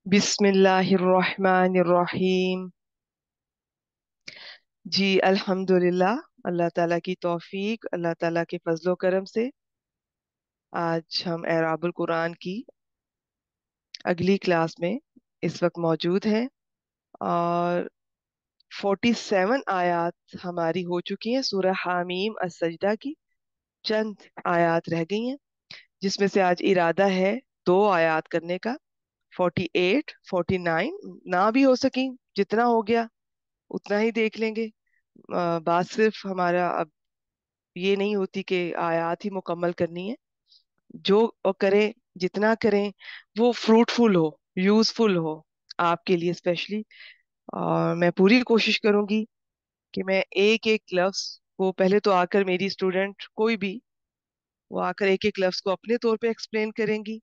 बिस्मिल्लाहिर्रहमानिर्रहीम। जी अल्हम्दुलिल्लाह, अल्लाह ताला की तौफीक, अल्लाह ताला के फजलो करम से आज हम एराबुल कुरान की अगली क्लास में इस वक्त मौजूद हैं। और 47 आयत हमारी हो चुकी हैं सूरह हामीम अस-सजदा की। चंद आयत रह गई हैं जिसमें से आज इरादा है 2 आयत करने का। 48 49 ना भी हो सकी, जितना हो गया उतना ही देख लेंगे। बात सिर्फ हमारा अब ये नहीं होती कि आयत ही मुकम्मल करनी है। जो करें, जितना करें वो फ्रूटफुल हो, यूजफुल हो आपके लिए स्पेशली। और मैं पूरी कोशिश करूंगी कि मैं एक एक लफ्ज को, पहले तो आकर मेरी स्टूडेंट कोई भी वो आकर एक एक लफ्ज को अपने तौर पे एक्सप्लेन करेंगी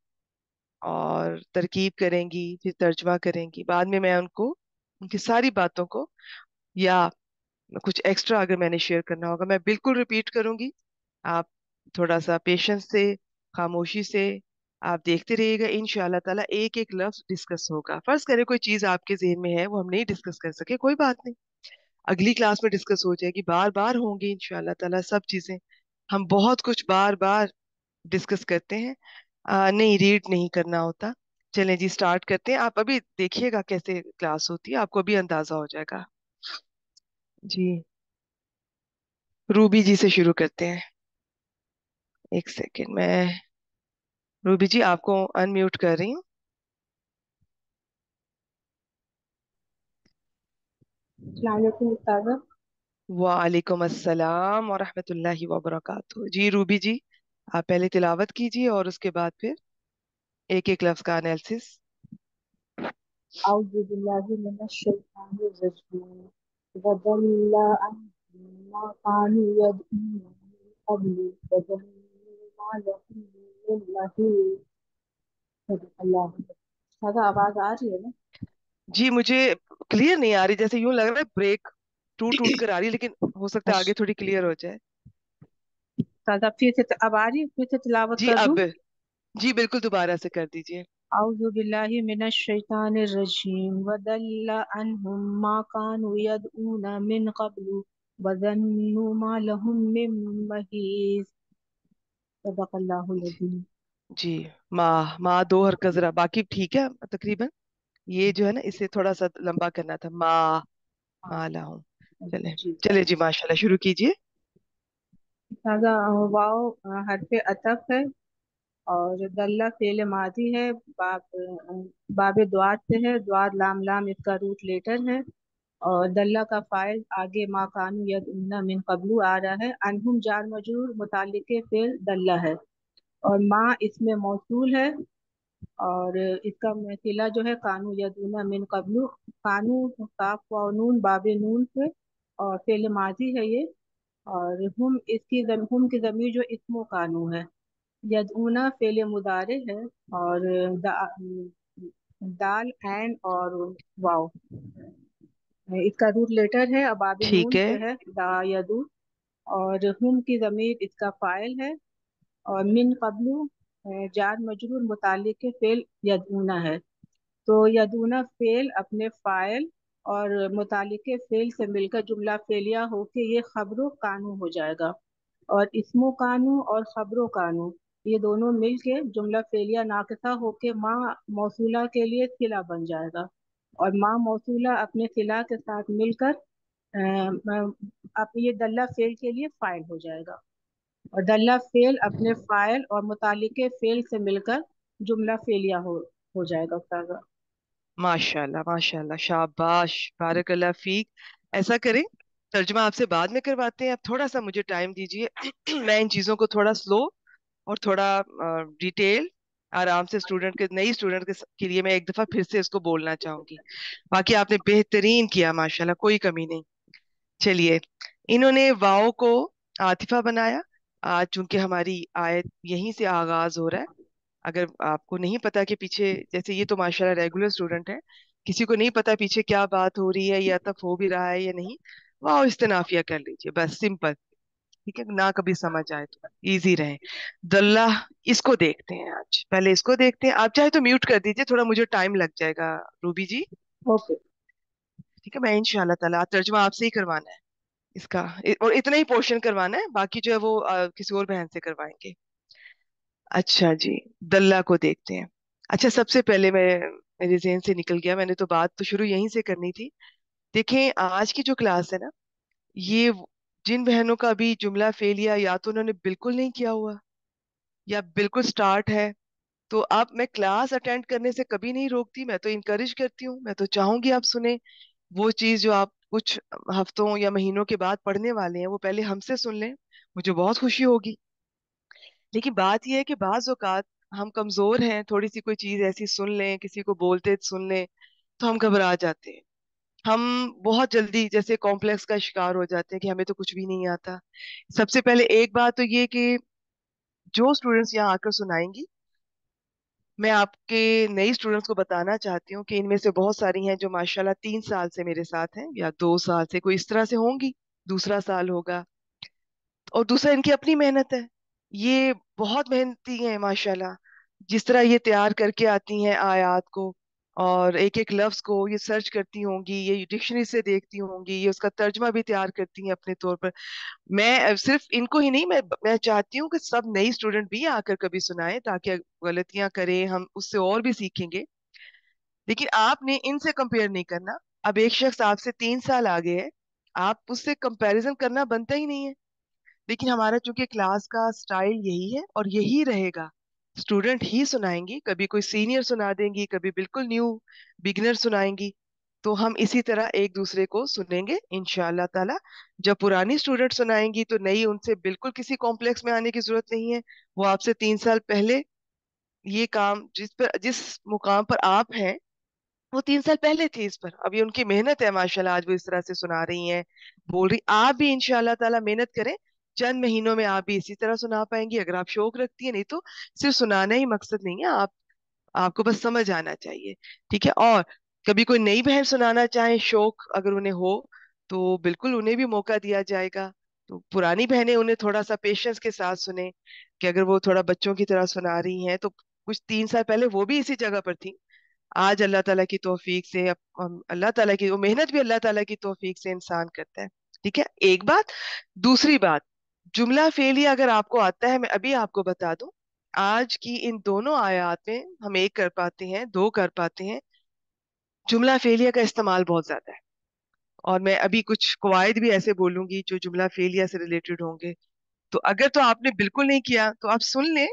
और तरकीब करेंगी, फिर तर्जमा करेंगी। बाद में मैं उनको उनकी सारी बातों को, या कुछ एक्स्ट्रा अगर मैंने शेयर करना होगा, मैं बिल्कुल रिपीट करूंगी। आप थोड़ा सा पेशेंस से, खामोशी से आप देखते रहिएगा। इंशाल्लाह ताला एक एक लफ्ज डिस्कस होगा। फर्ज करें कोई चीज आपके जहन में है, वो हम नहीं डिस्कस कर सके, कोई बात नहीं, अगली क्लास में डिस्कस हो जाएगी। बार बार होंगी इंशाल्लाह ताला सब चीजें। हम बहुत कुछ बार बार डिस्कस करते हैं, नहीं रीड नहीं करना होता। चलें जी, स्टार्ट करते हैं। आप अभी देखिएगा कैसे क्लास होती है, आपको अभी अंदाजा हो जाएगा। जी, रूबी जी से शुरू करते हैं। एक सेकेंड, मैं रूबी जी आपको अनम्यूट कर रही हूँ। अस्सलाम वालेकुम उस्ताद। वालेकुम अस्सलाम व रहमतुल्लाहि व बरकातुहू। जी रूबी जी, आप पहले तिलावत कीजिए और उसके बाद फिर एक एक लफ्ज का एनालिसिस। औज़ु बिल्लाहि मिनश शैतानिर रजीम। वदल्ला अन्हुम मा कानू यदऊन मिन क़ब्लु वज़न्नु मा लहुम मिन महीस। सदक़ल्लाहु अलज़ीम। उस्ताद आवाज आ रही है ना? जी मुझे क्लियर नहीं आ रही, जैसे यूं लग रहा है ब्रेक टूट टूट कर आ रही है, लेकिन हो सकता है आगे थोड़ी क्लियर हो जाए। उस्ताद फिर से अब आ रही है, फिर से तिलावत जी कर दूं? अब, जी बिल्कुल दोबारा से कर दीजिए। औज़ु बिल्लाहि मिनश शैतानिर रजीम। वदल्ला अन्हुम मा कानू यदऊन मिन क़ब्लु वज़न्नु मा लहुम मिन महीस। सदक़ल्लाहु अलज़ीम। जी, माँ माँ दो हरकत जरा, बाकी ठीक है तकरीबन। ये जो है ना, इसे थोड़ा सा लंबा करना था। माँ, हाँ माँ लाऊं। चले, जी चले उस्ताद। जी, माशाल्लाह शुरू कीजिए। ताज़ा वाव हरफ अतफ है और दल्ला फेल मादी है। बाब दुआत से है। दुआत लाम लाम इसका रूट लेटर है। और दल्ला का फाइल आगे मा कानू यदउन्ना मिन कबलू आ रहा है। अनहुम जार मजरूर मुतालिके फेल दल्ला है। और माँ इसमें मौसूल है। और इसका सिला जो है कानू यदूना मिन कबलू। कानू काफ वाव नून बाबे नून से और फेल माजी है ये। और हम की जमीर जो इस्मो कानू है। यदूना फेल मुदारे है। और दाल एन और वाव इसका रूट लेटर है। अबाबी ठीक नून है। से है दा यदू। और हम की जमीर इसका फाइल है। और मिन कबलू जार मजरूर मुतालिक फेल यदूना है। तो यदूना फेल अपने फाइल और मुतालिक फेल से मिलकर जुमला फेलिया होके ये खबरों कानू हो जाएगा। और इसमो कानू और खबरों कानू ये दोनों मिलके जुमला फेलिया नाकिसा होके माँ मौसूला के लिए सिला बन जाएगा। और माँ मौसूला अपने सिला के साथ मिलकर अब ये दल्ला फेल के लिए फाइल हो जाएगा। और दल्ला फेल अपने फाइल और मुतालिके फेल से मिलकर जुमला फेलिया हो जाएगा उस्ताद। माशाल्लाह माशाल्लाह, शाबाश, बारकल्ला फीक। ऐसा करें, तर्जुमा आपसे बाद में करवाते हैं, आप थोड़ा सा मुझे टाइम दीजिए। मैं इन चीजों को थोड़ा स्लो और थोड़ा डिटेल, आराम से स्टूडेंट के, नई स्टूडेंट के लिए मैं एक दफा फिर से इसको बोलना चाहूंगी। बाकी आपने बेहतरीन किया माशाल्लाह, कोई कमी नहीं। चलिए, इन्होंने वाव को आतिफा बनाया। आज चूंकि हमारी आयत यहीं से आगाज हो रहा है, अगर आपको नहीं पता कि पीछे, जैसे ये तो माशाल्लाह रेगुलर स्टूडेंट है, किसी को नहीं पता पीछे क्या बात हो रही है या तब हो भी रहा है या नहीं, वाह इस्तेनाफिया कर लीजिए, बस सिंपल। ठीक है ना, कभी समझ आए तो इजी रहे। दल्ला, इसको देखते हैं आज, पहले इसको देखते हैं। आप चाहे तो म्यूट कर दीजिए, थोड़ा मुझे टाइम लग जाएगा रूबी जी। ओके। ठीक है, मैं इंशाल्लाह ताला तर्जुमा आपसे ही करवाना है इसका, और इतना ही पोर्शन करवाना है, बाकी जो है वो किसी और बहन से करवाएंगे। अच्छा जी, दल्ला को देखते हैं। अच्छा, सबसे पहले मेरे जहन से निकल गया, मैंने तो बात तो शुरू यहीं से करनी थी। देखें, आज की जो क्लास है ना, ये जिन बहनों का अभी जुमला फेल या तो उन्होंने बिल्कुल नहीं किया हुआ, या बिल्कुल स्टार्ट है, तो आप, मैं क्लास अटेंड करने से कभी नहीं रोकती, मैं तो इनकरेज करती हूँ, मैं तो चाहूंगी आप सुने। वो चीज जो आप कुछ हफ्तों या महीनों के बाद पढ़ने वाले हैं, वो पहले हमसे सुन लें, मुझे बहुत खुशी होगी। लेकिन बात यह है कि बाज औकात हम कमजोर हैं, थोड़ी सी कोई चीज ऐसी सुन लें, किसी को बोलते सुन लें, तो हम घबरा जाते हैं। हम बहुत जल्दी जैसे कॉम्प्लेक्स का शिकार हो जाते हैं कि हमें तो कुछ भी नहीं आता। सबसे पहले एक बात तो ये कि जो स्टूडेंट्स यहाँ आकर सुनाएंगी, मैं आपके नई स्टूडेंट्स को बताना चाहती हूँ कि इनमें से बहुत सारी हैं जो माशाल्लाह 3 साल से मेरे साथ हैं, या 2 साल से, कोई इस तरह से होंगी, दूसरा साल होगा। और दूसरा, इनकी अपनी मेहनत है, ये बहुत मेहनती हैं माशाल्लाह। जिस तरह ये तैयार करके आती हैं आयात को, और एक एक लफ्ज को ये सर्च करती होंगी, ये डिक्शनरी से देखती होंगी, ये उसका तर्जमा भी तैयार करती हैं अपने तौर पर। मैं सिर्फ इनको ही नहीं, मैं चाहती हूँ कि सब नई स्टूडेंट भी आकर कभी सुनाएं, ताकि गलतियां करें हम, उससे और भी सीखेंगे। लेकिन आपने इनसे कंपेयर नहीं करना। अब एक शख्स आपसे 3 साल आगे है, आप उससे कंपैरिजन करना बनता ही नहीं है। लेकिन हमारा चूंकि क्लास का स्टाइल यही है और यही रहेगा, स्टूडेंट ही सुनाएंगी, कभी कोई सीनियर सुना देंगी, कभी बिल्कुल न्यू बिगिनर सुनाएंगी। तो हम इसी तरह एक दूसरे को सुनेंगे इंशाअल्लाह ताला। जब पुरानी स्टूडेंट सुनाएंगी तो नई, उनसे बिल्कुल किसी कॉम्प्लेक्स में आने की जरूरत नहीं है। वो आपसे 3 साल पहले ये काम, जिस मुकाम पर आप हैं, वो 3 साल पहले थी इस पर। अब ये उनकी मेहनत है माशाल्लाह, आज वो इस तरह से सुना रही हैं, बोल रही। आप भी इंशाल्लाह ताला मेहनत करें, चंद महीनों में आप भी इसी तरह सुना पाएंगी, अगर आप शौक रखती है। नहीं तो सिर्फ सुनाना ही मकसद नहीं है, आपको बस समझ आना चाहिए। ठीक है। और कभी कोई नई बहन सुनाना चाहे, शौक अगर उन्हें हो, तो बिल्कुल उन्हें भी मौका दिया जाएगा। तो पुरानी बहनें उन्हें थोड़ा सा पेशेंस के साथ सुने, कि अगर वो थोड़ा बच्चों की तरह सुना रही हैं, तो कुछ 3 साल पहले वो भी इसी जगह पर थी। आज अल्लाह ताला की तौफीक से अल्लाह ताला की वो मेहनत भी अल्लाह ताला की तौफीक से इंसान करता है। ठीक है, एक बात। दूसरी बात, जुमला फेलिया अगर आपको आता है, मैं अभी आपको बता दूं, आज की इन दोनों आयात में हम एक कर पाते हैं, दो कर पाते हैं। जुमला फेलिया का इस्तेमाल बहुत ज्यादा है, और मैं अभी कुछ कवायद भी ऐसे बोलूंगी जो जुमला फेलिया से रिलेटेड होंगे। तो अगर तो आपने बिल्कुल नहीं किया तो आप सुन लें,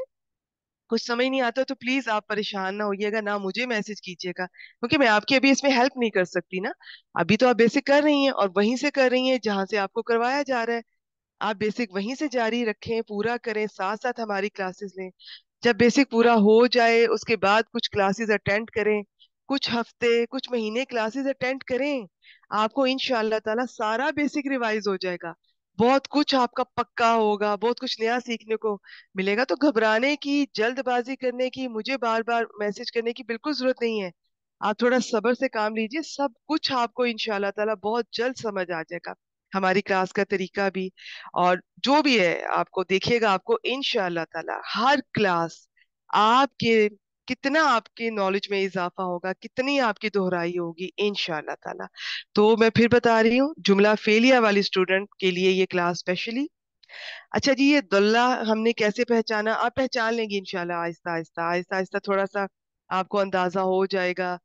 कुछ समझ नहीं आता तो प्लीज आप परेशान ना होइएगा, ना मुझे मैसेज कीजिएगा, क्योंकि मैं आपकी अभी इसमें हेल्प नहीं कर सकती ना। अभी तो आप बेसिक कर रही हैं, और वहीं से कर रही हैं जहां से आपको करवाया जा रहा है। आप बेसिक वहीं से जारी रखें, पूरा करें, साथ साथ हमारी क्लासेस लें। जब बेसिक पूरा हो जाए, उसके बाद कुछ क्लासेस अटेंड करें, कुछ हफ्ते कुछ महीने क्लासेस अटेंड करें, आपको इंशाअल्लाह ताला सारा बेसिक रिवाइज हो जाएगा। बहुत कुछ आपका पक्का होगा, बहुत कुछ नया सीखने को मिलेगा। तो घबराने की, जल्दबाजी करने की, मुझे बार बार मैसेज करने की बिल्कुल जरूरत नहीं है। आप थोड़ा सब्र से काम लीजिए, सब कुछ आपको इंशाअल्लाह ताला बहुत जल्द समझ आ जाएगा। हमारी क्लास का तरीका भी, और जो भी है, आपको देखिएगा, आपको इंशाअल्लाह ताला हर क्लास आपके, कितना आपके नॉलेज में इजाफा होगा, कितनी आपकी दोहराई होगी इंशाअल्लाह ताला। तो मैं फिर बता रही हूँ, जुमला फेलिया वाली स्टूडेंट के लिए ये क्लास स्पेशली। अच्छा जी, ये दल्ला हमने कैसे पहचाना? आप पहचान लेंगे इंशाल्लाह, आहिस्ता आहिस्ता आहिस्ता आहिस्ता, थोड़ा सा आपको अंदाजा हो जाएगा।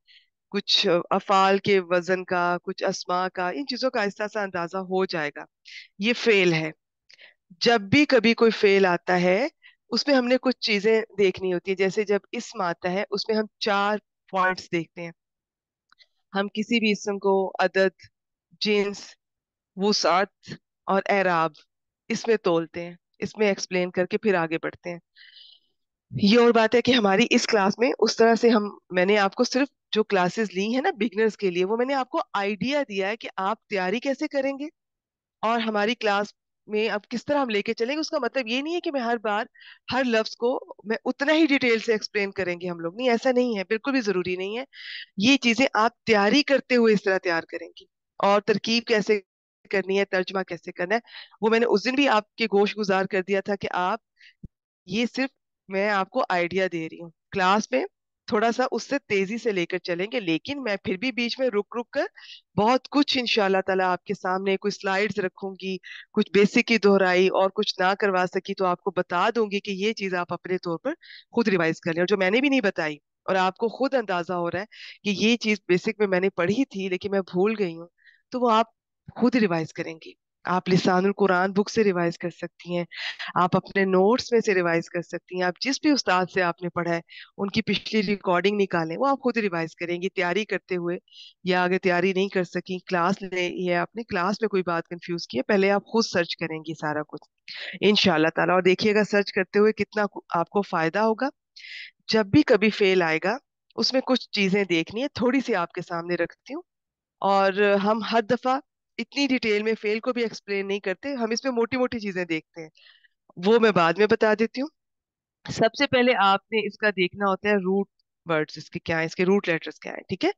कुछ अफाल के वजन का, कुछ अस्मा का, इन चीजों का आहिस्ता सा अंदाजा हो जाएगा। ये फेल है। जब भी कभी कोई फेल आता है, उसमें हमने कुछ चीजें देखनी होती है। जैसे जब इसम आता है, उसमें हम 4 पॉइंट्स देखते हैं। हम किसी भी इसम को अदद, जिन्स, वुसात और एराब, इसमें तोलते हैं, इसमें एक्सप्लेन करके फिर आगे बढ़ते हैं। ये और बात है कि हमारी इस क्लास में उस तरह से हम, मैंने आपको सिर्फ जो क्लासेस ली है ना बिगनर्स के लिए, वो मैंने आपको आइडिया दिया है कि आप तैयारी कैसे करेंगे, और हमारी क्लास में अब किस तरह हम लेके चलेंगे। उसका मतलब ये नहीं है कि मैं हर बार हर लफ्ज को मैं उतना ही डिटेल से एक्सप्लेन करेंगे हम लोग, नहीं, ऐसा नहीं है, बिल्कुल भी जरूरी नहीं है। ये चीजें आप तैयारी करते हुए इस तरह तैयार करेंगी। और तरकीब कैसे करनी है, तर्जमा कैसे करना है, वो मैंने उस दिन भी आपके गोश गुजार कर दिया था कि आप, ये सिर्फ मैं आपको आइडिया दे रही हूँ। क्लास में थोड़ा सा उससे तेजी से लेकर चलेंगे, लेकिन मैं फिर भी बीच में रुक रुक कर बहुत कुछ इंशाल्लाह ताला आपके सामने, कुछ स्लाइड्स रखूंगी, कुछ बेसिक की दोहराई, और कुछ ना करवा सकी तो आपको बता दूंगी कि ये चीज आप अपने तौर पर खुद रिवाइज कर लें, और जो मैंने भी नहीं बताई और आपको खुद अंदाजा हो रहा है कि ये चीज बेसिक में मैंने पढ़ी थी लेकिन मैं भूल गई हूँ, तो वो आप खुद रिवाइज करेंगी। आप लिसानुल कुरान बुक से रिवाइज कर सकती हैं, आप अपने नोट्स में से रिवाइज कर सकती हैं, आप जिस भी उस्ताद से आपने पढ़ा है उनकी पिछली रिकॉर्डिंग निकालें, वो आप खुद रिवाइज करेंगी तैयारी करते हुए। या अगर तैयारी नहीं कर सकी, क्लास ले या आपने क्लास में कोई बात कंफ्यूज की है, पहले आप खुद सर्च करेंगी सारा कुछ इंशाल्लाह ताला, और देखिएगा सर्च करते हुए कितना आपको फायदा होगा। जब भी कभी फेल आएगा, उसमें कुछ चीजें देखनी है, थोड़ी सी आपके सामने रखती हूँ। और हम हर दफा इतनी डिटेल में फेल को भी एक्सप्लेन नहीं करते, हम इसमें मोटी मोटी चीजें देखते हैं, वो मैं बाद में बता देती हूँ। सबसे पहले आपने इसका देखना होता है रूट वर्ड्स, इसके क्या है, इसके रूट लेटर्स क्या है, ठीक है।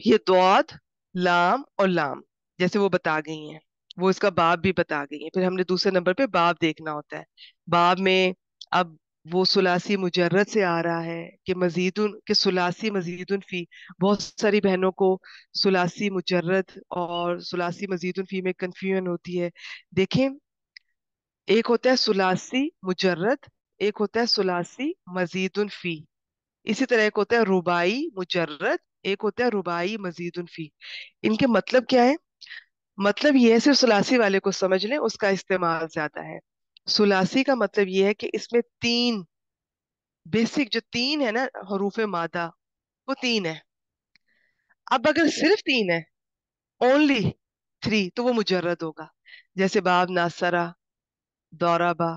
ये द्वाद, लाम और लाम जैसे वो बता गई हैं, वो इसका बाब भी बता गई हैं। फिर हमने दूसरे नंबर पे बाब देखना होता है। बाब में अब वो सुलासी मुजर्रद से आ रहा है कि मजीदुन, कि सुलासी मजीदुन फी, बहुत सारी बहनों को सुलासी मुजर्रद और सुलासी मजीदुन फी में कंफ्यूजन होती है। देखें, एक होता है सुलासी मुजर्रद, एक होता है सुलासी मजीदुन फी, इसी तरह एक होता है रुबाई मुजर्रद, एक होता है रुबाई मजीदुन फी। इनके मतलब क्या है? मतलब ये है, सिर्फ सुलासी वाले को समझ लें, उसका इस्तेमाल ज्यादा है। सुलासी का मतलब ये है कि इसमें तीन बेसिक, जो तीन है ना हरूफ मादा, वो तीन है। अब अगर सिर्फ तीन है, ओनली थ्री, तो वो मुजर्रद होगा। जैसे बाब, नासरा, दौराबा,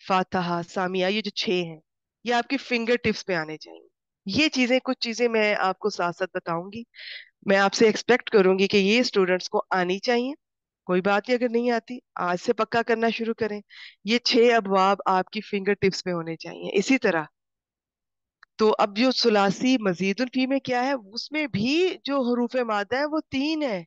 फातहा, सामिया, ये जो छह हैं, ये आपकी फिंगर टिप्स पे आने चाहिए। ये चीजें, कुछ चीजें मैं आपको साथ साथ बताऊंगी। मैं आपसे एक्सपेक्ट करूंगी कि ये स्टूडेंट्स को आनी चाहिए। कोई बात नहीं अगर नहीं आती, आज से पक्का करना शुरू करें। ये छह अबवाब आपकी फिंगर टिप्स में होने चाहिए। इसी तरह, तो अब जो सुलासी मजीदुल फी में क्या है, उसमें भी जो हरूफ मादा है वो तीन है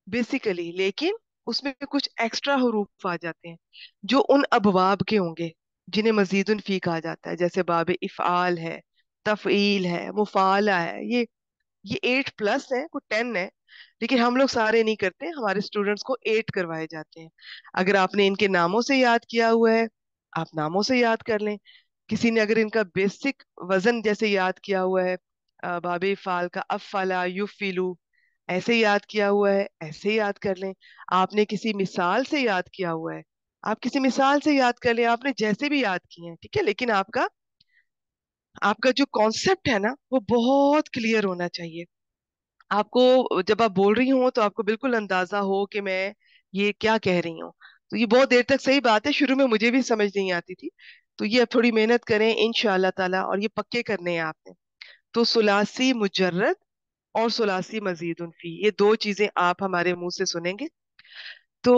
बेसिकली, लेकिन उसमें कुछ एक्स्ट्रा हरूफ आ जाते हैं जो उन अबवाब के होंगे जिन्हें मजीदुन फी कहा जाता है। जैसे बाब इफ़आल है, तफ़ईल है, मुफ़ाला है, ये 8+ है, कुछ 10 है, लेकिन हम लोग सारे नहीं करते, हमारे स्टूडेंट्स को 8 करवाए जाते हैं। अगर आपने इनके नामों से याद किया हुआ है, आप नामों से याद कर लें। किसी ने अगर इनका बेसिक वजन जैसे याद किया हुआ है, बाबे फाल का अफला युफिलू, ऐसे याद किया हुआ है, ऐसे याद कर लें। आपने किसी मिसाल से याद किया हुआ है, आप किसी मिसाल से याद कर लें, आपने जैसे भी याद किए हैं, ठीक है, लेकिन आपका आपका जो कॉन्सेप्ट है ना, वो बहुत क्लियर होना चाहिए। आपको जब आप बोल रही हो तो आपको बिल्कुल अंदाजा हो कि मैं ये क्या कह रही हूँ। तो ये बहुत देर तक, सही बात है, शुरू में मुझे भी समझ नहीं आती थी। तो ये अब थोड़ी मेहनत करें इंशाल्लाह ताला, और ये पक्के करने हैं आपने। तो सुलासी मुजर्रद और सुलासी मजीदुन फी, ये दो चीजें आप हमारे मुंह से सुनेंगे। तो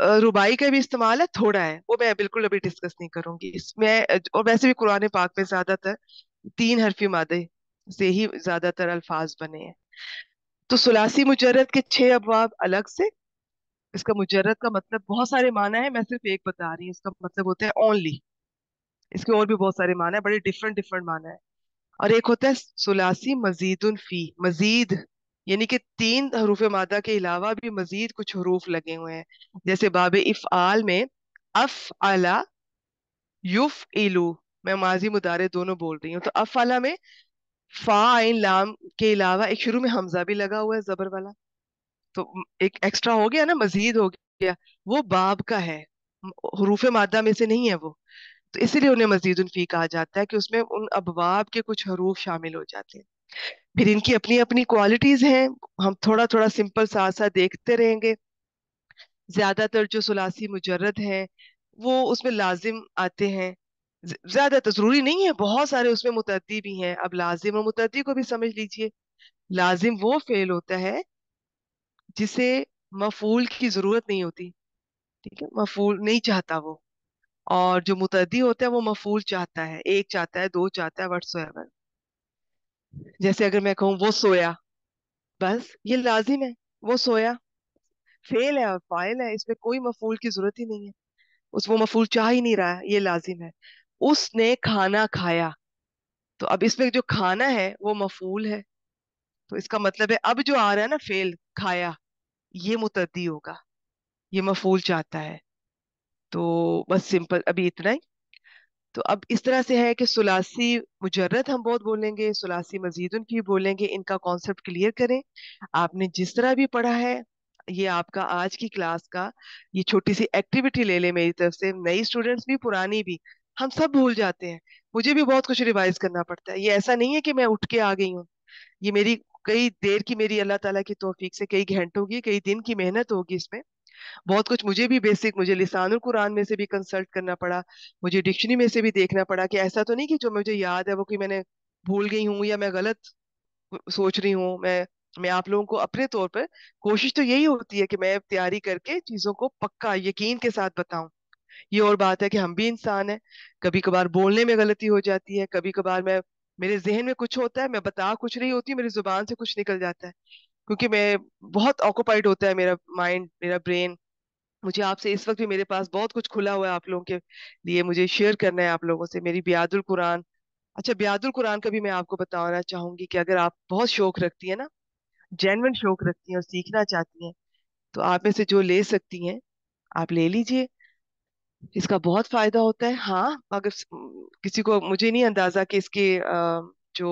रुबाई का भी इस्तेमाल है, थोड़ा है, वो मैं बिल्कुल अभी डिस्कस नहीं करूंगी इसमें। और वैसे भी कुरान पाक में ज्यादातर तीन हरफी मादे से ही ज्यादातर अल्फाज बने हैं। तो सुलासी मुजर्रद के छह अबवाब अलग से। इसका मुजर्रद का मतलब बहुत सारे माना है, मैं सिर्फ एक बता रही हूँ। इसका मतलब होता है ओनली, इसके और भी बहुत सारे माना है, बड़े डिफरेंट डिफरेंट माना है। और एक होता है सुलासी मजीदुन फी, मजीद यानी कि तीन हरूफ मादा के अलावा भी मजीद कुछ हरूफ लगे हुए हैं। जैसे बाबे इफ़आल में अफ अला युफ इलू, मैं माजी मुदारे दोनों बोल रही हूँ। तो अफ अला में फा आइन लाम के अलावा एक शुरू में हमजा भी लगा हुआ है, जबर वाला, तो एक एक्स्ट्रा हो गया ना, मजीद हो गया। वो बाब का है, हरूफे मादा में से नहीं है वो। तो इसीलिए उन्हें मजीदुन फी कहा जाता है कि उसमें उन अबवाब के कुछ हरूफ शामिल हो जाते हैं। फिर इनकी अपनी अपनी क्वालिटीज हैं, हम थोड़ा थोड़ा सिंपल साथ साथ देखते रहेंगे। ज्यादातर जो सुलासी मुजर्रद है वो उसमें लाजिम आते हैं। ज्यादातर, जरूरी नहीं है, बहुत सारे उसमें मुतद्दी भी हैं। अब लाजिम और मुतद्दी को भी समझ लीजिए। लाजिम वो फेल होता है जिसे मफूल की जरूरत नहीं होती, ठीक है, मफूल नहीं चाहता वो। और जो मुतद्दी होता है वो मफूल चाहता है, एक चाहता है, दो चाहता है, व्हाटसोएवर। जैसे अगर मैं कहूँ वो सोया, बस ये लाजिम है, वो सोया, फेल है और फाइल है, इसमें कोई मफूल की जरूरत ही नहीं है। वो मफूल चाह ही नहीं रहा है, ये लाजिम है। उसने खाना खाया, तो अब इसमें जो खाना है वो मफूल है। तो इसका मतलब है अब जो आ रहा है ना फेल, खाया, ये मुतद्दी होगा, ये मफूल चाहता है। तो बस सिंपल अभी इतना ही। तो अब इस तरह से है कि सुलासी मुजर्रद हम बहुत बोलेंगे, सुलासी मजीदुन की भी बोलेंगे। इनका कॉन्सेप्ट क्लियर करें। आपने जिस तरह भी पढ़ा है, ये आपका आज की क्लास का ये छोटी सी एक्टिविटी ले ले मेरी तरफ से। नई स्टूडेंट्स भी पुरानी भी, हम सब भूल जाते हैं। मुझे भी बहुत कुछ रिवाइज करना पड़ता है। ये ऐसा नहीं है कि मैं उठ के आ गई हूँ। ये मेरी कई देर की, मेरी अल्लाह ताला की तौफीक से कई घंटों की, कई दिन की मेहनत होगी इसमें। बहुत कुछ मुझे भी बेसिक, मुझे लिसानुल कुरान में से भी कंसल्ट करना पड़ा, मुझे डिक्शनरी में से भी देखना पड़ा कि ऐसा तो नहीं कि जो मुझे याद है वो कि मैंने भूल गई हूँ या मैं गलत सोच रही हूँ। मैं आप लोगों को अपने तौर पर, कोशिश तो यही होती है कि मैं तैयारी करके चीजों को पक्का यकीन के साथ बताऊं। ये और बात है कि हम भी इंसान हैं, कभी कभार बोलने में गलती हो जाती है, कभी कभार मैं, मेरे जहन में कुछ होता है, मैं बता कुछ रही होती हूँ, मेरी जुबान से कुछ निकल जाता है, क्योंकि मैं बहुत ऑक्युपाइड होता है मेरा माइंड, मेरा ब्रेन। मुझे आपसे इस वक्त भी, मेरे पास बहुत कुछ खुला हुआ है आप लोगों के लिए, मुझे शेयर करना है आप लोगों से, मेरी बियादुल कुरान। अच्छा, बियादुल कुरान का भी मैं आपको बताना चाहूंगी कि अगर आप बहुत शौक रखती है ना, जेन्युइन शौक रखती हैं और सीखना चाहती हैं, तो आप में से जो ले सकती हैं आप ले लीजिए। इसका बहुत फायदा होता है। हाँ, अगर किसी को, मुझे नहीं अंदाजा कि इसके जो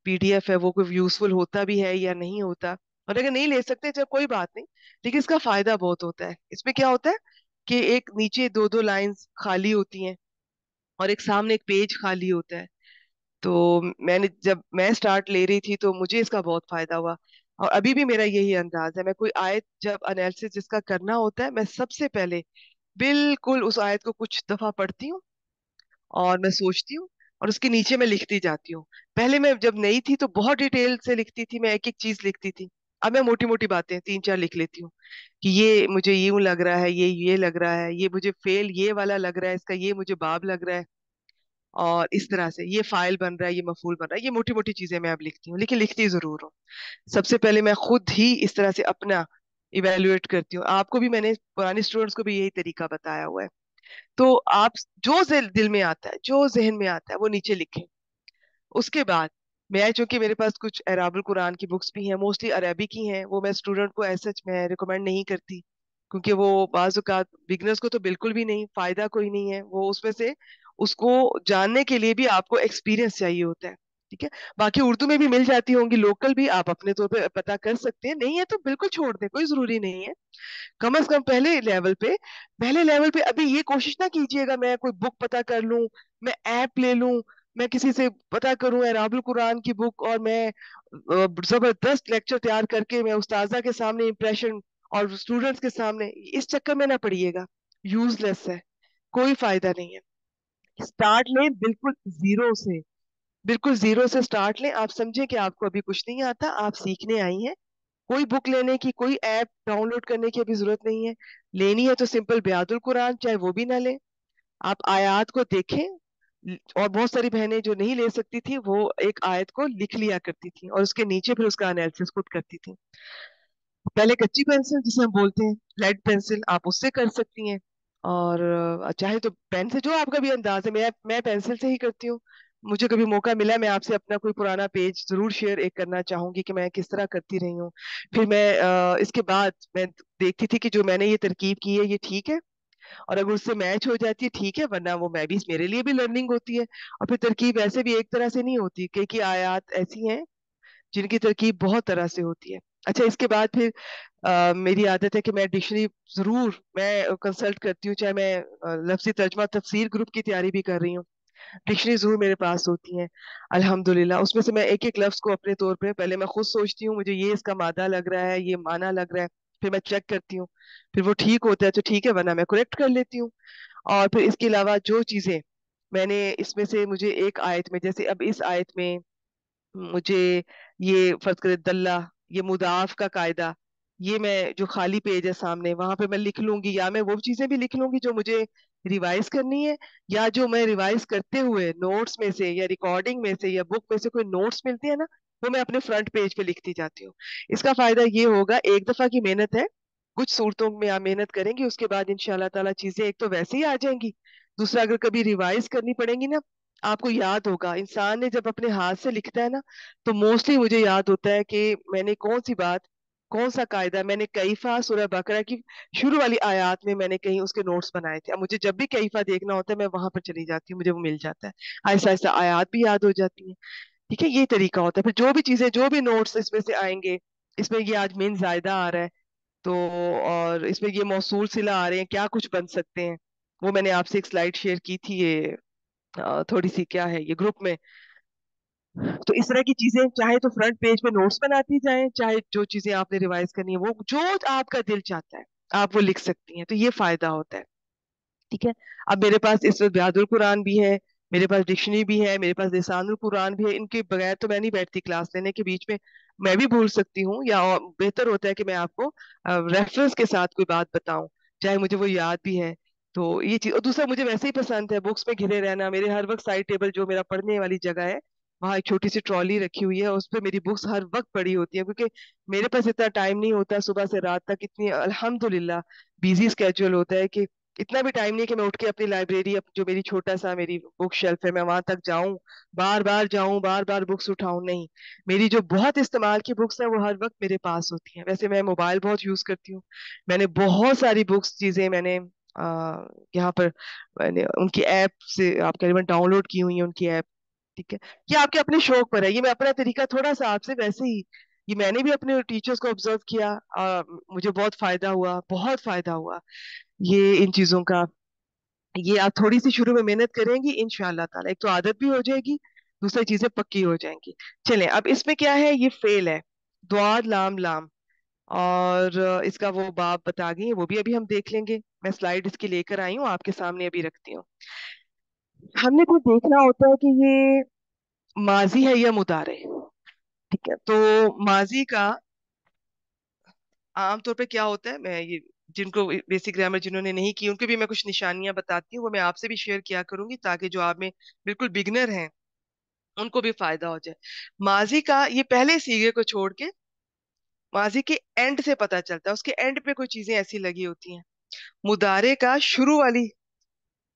पीडीएफ है वो कोई यूजफुल होता भी है या नहीं होता, और अगर नहीं ले सकते चलो कोई बात नहीं, लेकिन इसका फायदा बहुत होता है। इसमें क्या होता है कि एक नीचे दो दो लाइंस खाली होती हैं और एक सामने एक पेज खाली होता है। तो मैंने, जब मैं स्टार्ट ले रही थी तो मुझे इसका बहुत फायदा हुआ, और अभी भी मेरा यही अंदाज है। मैं कोई आयत जब एनालिसिस जिसका करना होता है, मैं सबसे पहले बिल्कुल उस आयत को कुछ दफा पढ़ती हूँ और मैं सोचती हूँ, और उसके नीचे मैं लिखती जाती हूँ। पहले मैं जब नई थी तो बहुत डिटेल से लिखती थी, मैं एक एक चीज लिखती थी। अब मैं मोटी मोटी बातें तीन चार लिख लेती हूँ कि ये मुझे यूं लग रहा है, ये लग रहा है, ये मुझे फेल ये वाला लग रहा है, इसका ये मुझे बाब लग रहा है, और इस तरह से ये फाइल बन रहा है, ये मफूल बन रहा है। ये मोटी मोटी चीजें मैं अब लिखती हूँ, लेकिन लिखती जरूर हूँ। सबसे पहले मैं खुद ही इस तरह से अपना इवेल्युएट करती हूँ। आपको भी मैंने, पुराने स्टूडेंट्स को भी यही तरीका बताया हुआ है। तो आप जो दिल में आता है, जो जहन में आता है, वो नीचे लिखें। उसके बाद मैं, चूंकि मेरे पास कुछ अराबुल कुरान की बुक्स भी हैं, मोस्टली अरबी की हैं, वो मैं स्टूडेंट को ऐसा मैं रिकमेंड नहीं करती, क्योंकि वो बाज़ औक़ात बिगनर्स को तो बिल्कुल भी नहीं, फायदा कोई नहीं है वो उसमें से। उसको जानने के लिए भी आपको एक्सपीरियंस चाहिए होता है। ठीक है, बाकी उर्दू में भी मिल जाती होंगी, लोकल भी आप अपने तौर पे पता कर सकते हैं, नहीं है तो बिल्कुल छोड़ दें, कोई जरूरी नहीं है। कम से कम पहले लेवल पे अभी ये कोशिश ना कीजिएगा मैं कोई बुक पता कर लूं, मैं ऐप ले लूं, मैं किसी से पता करूं एराबुल कुरान की बुक, और मैं जबरदस्त लेक्चर तैयार करके मैं उस्ताजा के सामने इंप्रेशन, और स्टूडेंट्स के सामने, इस चक्कर में ना पड़िएगा। यूजलेस है, कोई फायदा नहीं है। स्टार्ट लें बिल्कुल जीरो से, बिल्कुल जीरो से स्टार्ट लें। आप समझे कि आपको अभी कुछ नहीं आता, आप सीखने आई हैं। कोई बुक लेने की, कोई ऐप डाउनलोड करने की अभी जरूरत नहीं है। लेनी है तो सिंपल बियादुल कुरान, चाहे वो भी ना लें, आप आयत को देखें। और बहुत सारी बहनें जो नहीं ले सकती थी, वो एक आयत को लिख लिया करती थी और उसके नीचे फिर उसका एनालिसिस खुद करती थी। पहले कच्ची पेंसिल जिसे हम बोलते हैं, लेड पेंसिल, आप उससे कर सकती हैं। और चाहे तो पेन से, जो आपका भी अंदाज है। मैं पेंसिल से ही करती हूँ। मुझे कभी मौका मिला, मैं आपसे अपना कोई पुराना पेज जरूर शेयर एक करना चाहूंगी कि मैं किस तरह करती रही हूँ। फिर मैं इसके बाद मैं देखती थी कि जो मैंने ये तरकीब की है ये ठीक है, और अगर उससे मैच हो जाती है ठीक है, वरना वो मैं भी, मेरे लिए भी लर्निंग होती है। और फिर तरकीब ऐसे भी एक तरह से नहीं होती, क्योंकि आयत ऐसी हैं जिनकी तरकीब बहुत तरह से होती है। अच्छा, इसके बाद फिर मेरी आदत है कि मैं डिक्शनरी जरूर मैं कंसल्ट करती हूँ, चाहे मैं लफ्जी तर्जमा तफसीर ग्रुप की तैयारी भी कर रही हूँ, डिक्शनरी जरूर मेरे पास होती हैं। अल्हम्दुलिल्लाह, उसमें से मैं एक एक लफ्ज को अपने तौर पे पहले मैं खुद सोचती हूँ, मुझे ये इसका मादा लग रहा है, ये माना लग रहा है, फिर मैं चेक करती हूँ। फिर वो ठीक होता है तो ठीक है, वरना मैं करेक्ट कर लेती हूँ। और फिर इसके अलावा जो चीजें मैंने इसमें से, मुझे एक आयत में, जैसे अब इस आयत में मुझे ये फर्ज करे दल्ला, ये मुदाफ का कायदा, ये मैं जो खाली पेज है सामने वहां पे मैं लिख लूंगी, या मैं वो चीजें भी लिख लूंगी जो मुझे रिवाइज करनी है, या जो मैं रिवाइज करते हुए नोट्स में से या रिकॉर्डिंग में से या बुक में से कोई नोट्स मिलती है ना, वो मैं अपने फ्रंट पेज पे लिखती जाती हूँ। इसका फायदा ये होगा, एक दफा की मेहनत है, कुछ सूरतों में आप मेहनत करेंगे, उसके बाद इंशाल्लाह ताला चीजें एक तो वैसे ही आ जाएंगी, दूसरा अगर कभी रिवाइज करनी पड़ेंगी ना, आपको याद होगा। इंसान ने जब अपने हाथ से लिखता है ना, तो मोस्टली मुझे याद होता है कि मैंने कौन सी बात, कौन सा कायदा, मैंने कैफा सूरह बकरा की शुरू वाली आयत में मैंने कहीं उसके नोट्स बनाए थे। अब मुझे जब भी कैफा देखना होता है मैं वहां पर चली जाती हूँ, मुझे वो मिल जाता है। ऐसा ऐसा आयत भी याद हो जाती है। ठीक है, ये तरीका होता है। फिर जो भी चीजें, जो भी नोट्स इसमें से आएंगे, इसमें ये आज मिन जायदा आ रहा है, तो और इसमें ये मौसूल सिला आ रहे हैं, क्या कुछ बन सकते हैं, वो मैंने आपसे एक स्लाइड शेयर की थी, ये थोड़ी सी क्या है ये ग्रुप में। तो इस तरह की चीजें चाहे तो फ्रंट पेज पे नोट्स बनाती जाएं, चाहे जो चीजें आपने रिवाइज करनी है वो जो आपका दिल चाहता है आप वो लिख सकती हैं, तो ये फायदा होता है। ठीक है, अब मेरे पास इस वक्त बहादुर कुरान भी है, मेरे पास डिक्शनरी भी है, मेरे पास लिसानुल कुरान भी है। इनके बगैर तो मैं नहीं बैठती क्लास लेने के बीच में, मैं भी भूल सकती हूँ, या और बेहतर होता है कि मैं आपको रेफरेंस के साथ कोई बात बताऊं, चाहे मुझे वो याद भी है। तो ये चीज, और दूसरा मुझे वैसे ही पसंद है बुक्स में घिरे रहना। मेरे हर वक्त साइड टेबल जो मेरा पढ़ने वाली जगह है, वहाँ एक छोटी सी ट्रॉली रखी हुई है, उस पर मेरी बुक्स हर वक्त पड़ी होती है, क्योंकि मेरे पास इतना टाइम नहीं होता सुबह से रात तक, इतनी अल्हम्दुलिल्लाह बिजी स्केड्यूल होता है कि इतना भी टाइम नहीं कि मैं उठ के अपनी लाइब्रेरी, जो मेरी छोटा सा मेरी बुक शेल्फ है, मैं वहां तक जाऊं, बार बार जाऊं, बार बार बुक्स उठाऊं, नहीं। मेरी जो बहुत इस्तेमाल की बुक्स हैं वो हर वक्त मेरे पास होती हैं। वैसे मैं मोबाइल बहुत यूज करती हूँ, मैंने बहुत सारी बुक्स चीजें मैंने यहाँ पर मैंने उनकी ऐप से आप करीबन डाउनलोड की हुई है उनकी ऐप। ठीक है, ये आपके अपने शौक पर है, ये मैं अपना तरीका थोड़ा सा आपसे वैसे ही, ये मैंने भी अपने टीचर्स को ऑब्जर्व किया, मुझे बहुत फायदा हुआ, बहुत फायदा हुआ ये इन चीजों का। ये आप थोड़ी सी शुरू में मेहनत करेंगी, इंशाल्लाह ताला एक तो आदत भी हो जाएगी, दूसरी चीजें पक्की हो जाएंगी। चलें, अब इसमें क्या है, ये फेल है, द्वाद लाम लाम, और इसका वो बाप बता गई है, वो भी अभी हम देख लेंगे। मैं स्लाइड इसकी लेकर आई हूँ, आपके सामने अभी रखती हूँ। हमने कुछ देखना होता है कि ये माजी है या मुदारे। ठीक है, तो माजी का आमतौर पे क्या होता है, मैं ये जिनको बेसिक ग्रामर जिन्होंने नहीं की उनके भी मैं कुछ निशानियां बताती हूँ, वो मैं आपसे भी शेयर किया करूंगी, ताकि जो आप में बिल्कुल बिगनर हैं उनको भी फायदा हो जाए। माजी का ये पहले सीगे को छोड़ के माजी के एंड से पता चलता है, उसके एंड पे कोई चीजें ऐसी लगी होती हैं। मुदारे का शुरू वाली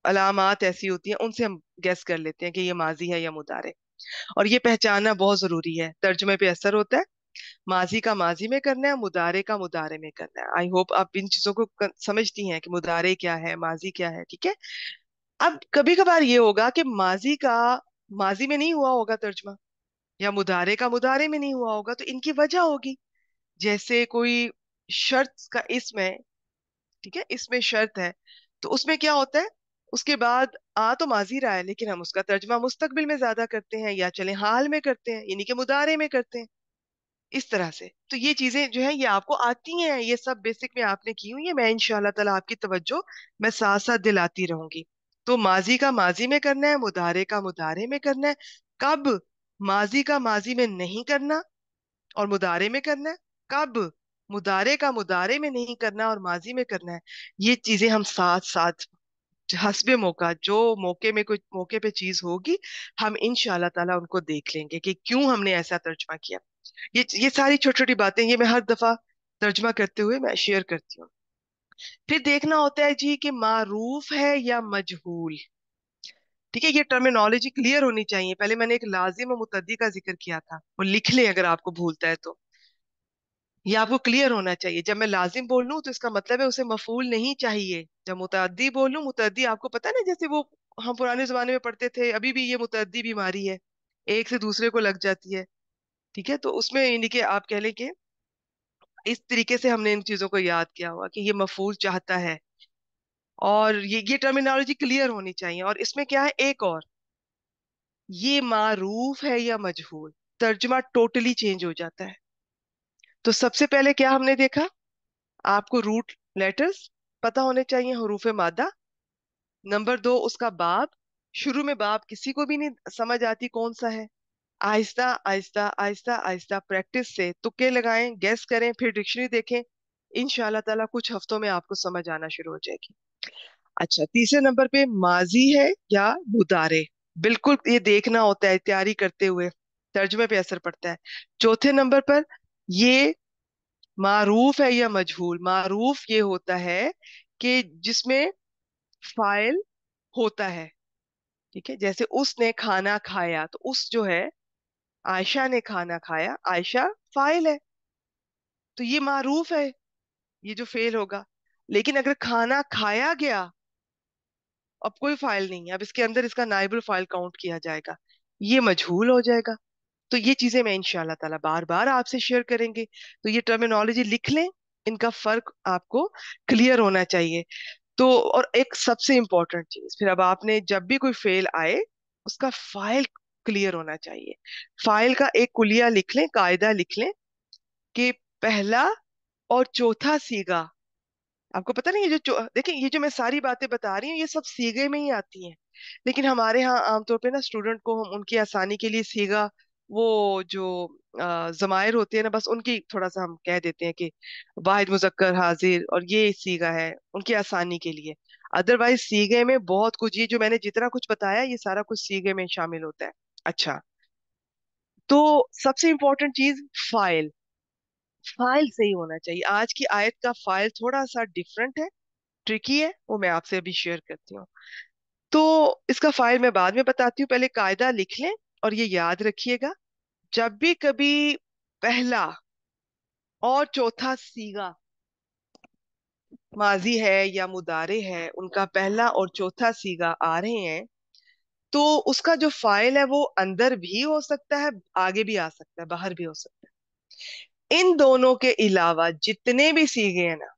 अलामात ऐसी होती हैं, उनसे हम गेस कर लेते हैं कि ये माजी है या मुदारे। और ये पहचानना बहुत जरूरी है, तर्जुमे पे असर होता है। माजी का माजी में करना है, मुदारे का मुदारे में करना है। आई होप आप इन चीजों को समझती हैं कि मुदारे क्या है, माजी क्या है। ठीक है, अब कभी कभार ये होगा कि माजी का माजी में नहीं हुआ होगा तर्जमा, या मुदारे का मुदारे में नहीं हुआ होगा, तो इनकी वजह होगी। जैसे कोई शर्त का इसम है, ठीक है, इसमें शर्त है, तो उसमें क्या होता है, उसके बाद आ तो माजी रहा है, लेकिन हम उसका तर्जमा मुस्तकबिल में ज्यादा करते हैं, या चले हाल में करते हैं, यानी कि मुदारे में करते हैं, इस तरह से। तो ये चीजें जो है ये आपको आती हैं, ये सब बेसिक में आपने की हुई है, मैं इंशाल्लाह ताला आपकी तवज्जो मैं साथ साथ दिलाती रहूंगी। तो माजी का माजी में करना है, मुदारे का मुदारे में करना है। कब? माजी का माजी में नहीं करना और मुदारे में करना है। कब? मुदारे का मुदारे में नहीं करना और माजी में करना है। ये चीजें हम साथ साथ हस्बे मौका, जो मौके में कोई मौके पे चीज होगी, हम इंशाल्लाह ताला उनको देख लेंगे कि क्यों हमने ऐसा तर्जमा किया। ये सारी छोटी छोटी बातें ये मैं हर दफा तर्जमा करते हुए मैं शेयर करती हूँ। फिर देखना होता है जी कि मारूफ है या मजहूल। ठीक है, ये टर्मिनोलॉजी क्लियर होनी चाहिए। पहले मैंने एक लाजिम और मुतद्दी का जिक्र किया था, वो लिख ले अगर आपको भूलता है तो। ये आपको क्लियर होना चाहिए, जब मैं लाजिम बोल लूं तो इसका मतलब है उसे मफूल नहीं चाहिए। जब मुतद्दी बोलूं, मुतद्दी आपको पता है ना, जैसे वो हम पुराने जमाने में पढ़ते थे, अभी भी ये मुतद्दी बीमारी है, एक से दूसरे को लग जाती है। ठीक है, तो उसमें यानी कि आप कह लें कि इस तरीके से हमने इन चीजों को याद किया हुआ कि ये मफूल चाहता है, और ये टर्मिनोलॉजी क्लियर होनी चाहिए। और इसमें क्या है एक और, ये मारूफ है या मजहूल, तर्जुमा टोटली चेंज हो जाता है। तो सबसे पहले क्या हमने देखा, आपको रूट लेटर्स पता होने चाहिए, हरूफ मादा। नंबर दो, उसका बाब। शुरू में बाब किसी को भी नहीं समझ आती कौन सा है। आहिस्ता आहिस्ता आहिस्ता आहिस्ता प्रैक्टिस से तुक्के लगाएं, गेस करें, फिर डिक्शनरी देखें, इंशाल्लाह ताला कुछ हफ्तों में आपको समझ आना शुरू हो जाएगी। अच्छा, तीसरे नंबर पे माजी है या मुदारे, बिल्कुल ये देखना होता है तैयारी करते हुए, तर्जुमे पे असर पड़ता है। चौथे नंबर पर ये मारूफ है या मजहूल? मारूफ ये होता है कि जिसमें फाइल होता है। ठीक है, जैसे उसने खाना खाया, तो उस जो है, आयशा ने खाना खाया, आयशा फाइल है, तो ये मारूफ है, ये जो फेल होगा। लेकिन अगर खाना खाया गया, अब कोई फाइल नहीं है, अब इसके अंदर इसका नाइबुल फाइल काउंट किया जाएगा, ये मजहूल हो जाएगा। तो ये चीजें मैं इंशाल्लाह ताला बार बार आपसे शेयर करेंगे, तो ये टर्मिनोलॉजी लिख लें, इनका फर्क आपको क्लियर होना चाहिए। तो और एक सबसे इंपॉर्टेंट चीज, फिर अब आपने जब भी कोई फेल आए, उसका फाइल क्लियर होना चाहिए। फाइल का एक कुलिया लिख लें, कायदा लिख लें कि पहला और चौथा सीगा, आपको पता नहीं, देखिए ये जो मैं सारी बातें बता रही हूँ, ये सब सीगे में ही आती हैं। लेकिन हमारे यहाँ आमतौर पे ना स्टूडेंट को हम उनकी आसानी के लिए सीगा, वो जो जमायर होते हैं ना, बस उनकी थोड़ा सा हम कह देते हैं कि वाहिद मुजक्कर हाजिर, और ये सीगा है उनकी आसानी के लिए। अदरवाइज सीगे में बहुत कुछ, ये जो मैंने जितना कुछ बताया, ये सारा कुछ सीगे में शामिल होता है। अच्छा, तो सबसे इंपॉर्टेंट चीज, फाइल। फाइल सही होना चाहिए। आज की आयत का फाइल थोड़ा सा डिफरेंट है, ट्रिकी है, वो मैं आपसे अभी शेयर करती हूँ। तो इसका फाइल मैं बाद में बताती हूँ, पहले कायदा लिख लें और ये याद रखिएगा, जब भी कभी पहला और चौथा सीगा, माजी है या मुदारे है, उनका पहला और चौथा सीगा आ रहे हैं, तो उसका जो फाइल है वो अंदर भी हो सकता है, आगे भी आ सकता है, बाहर भी हो सकता है। इन दोनों के अलावा जितने भी सीगे हैं ना,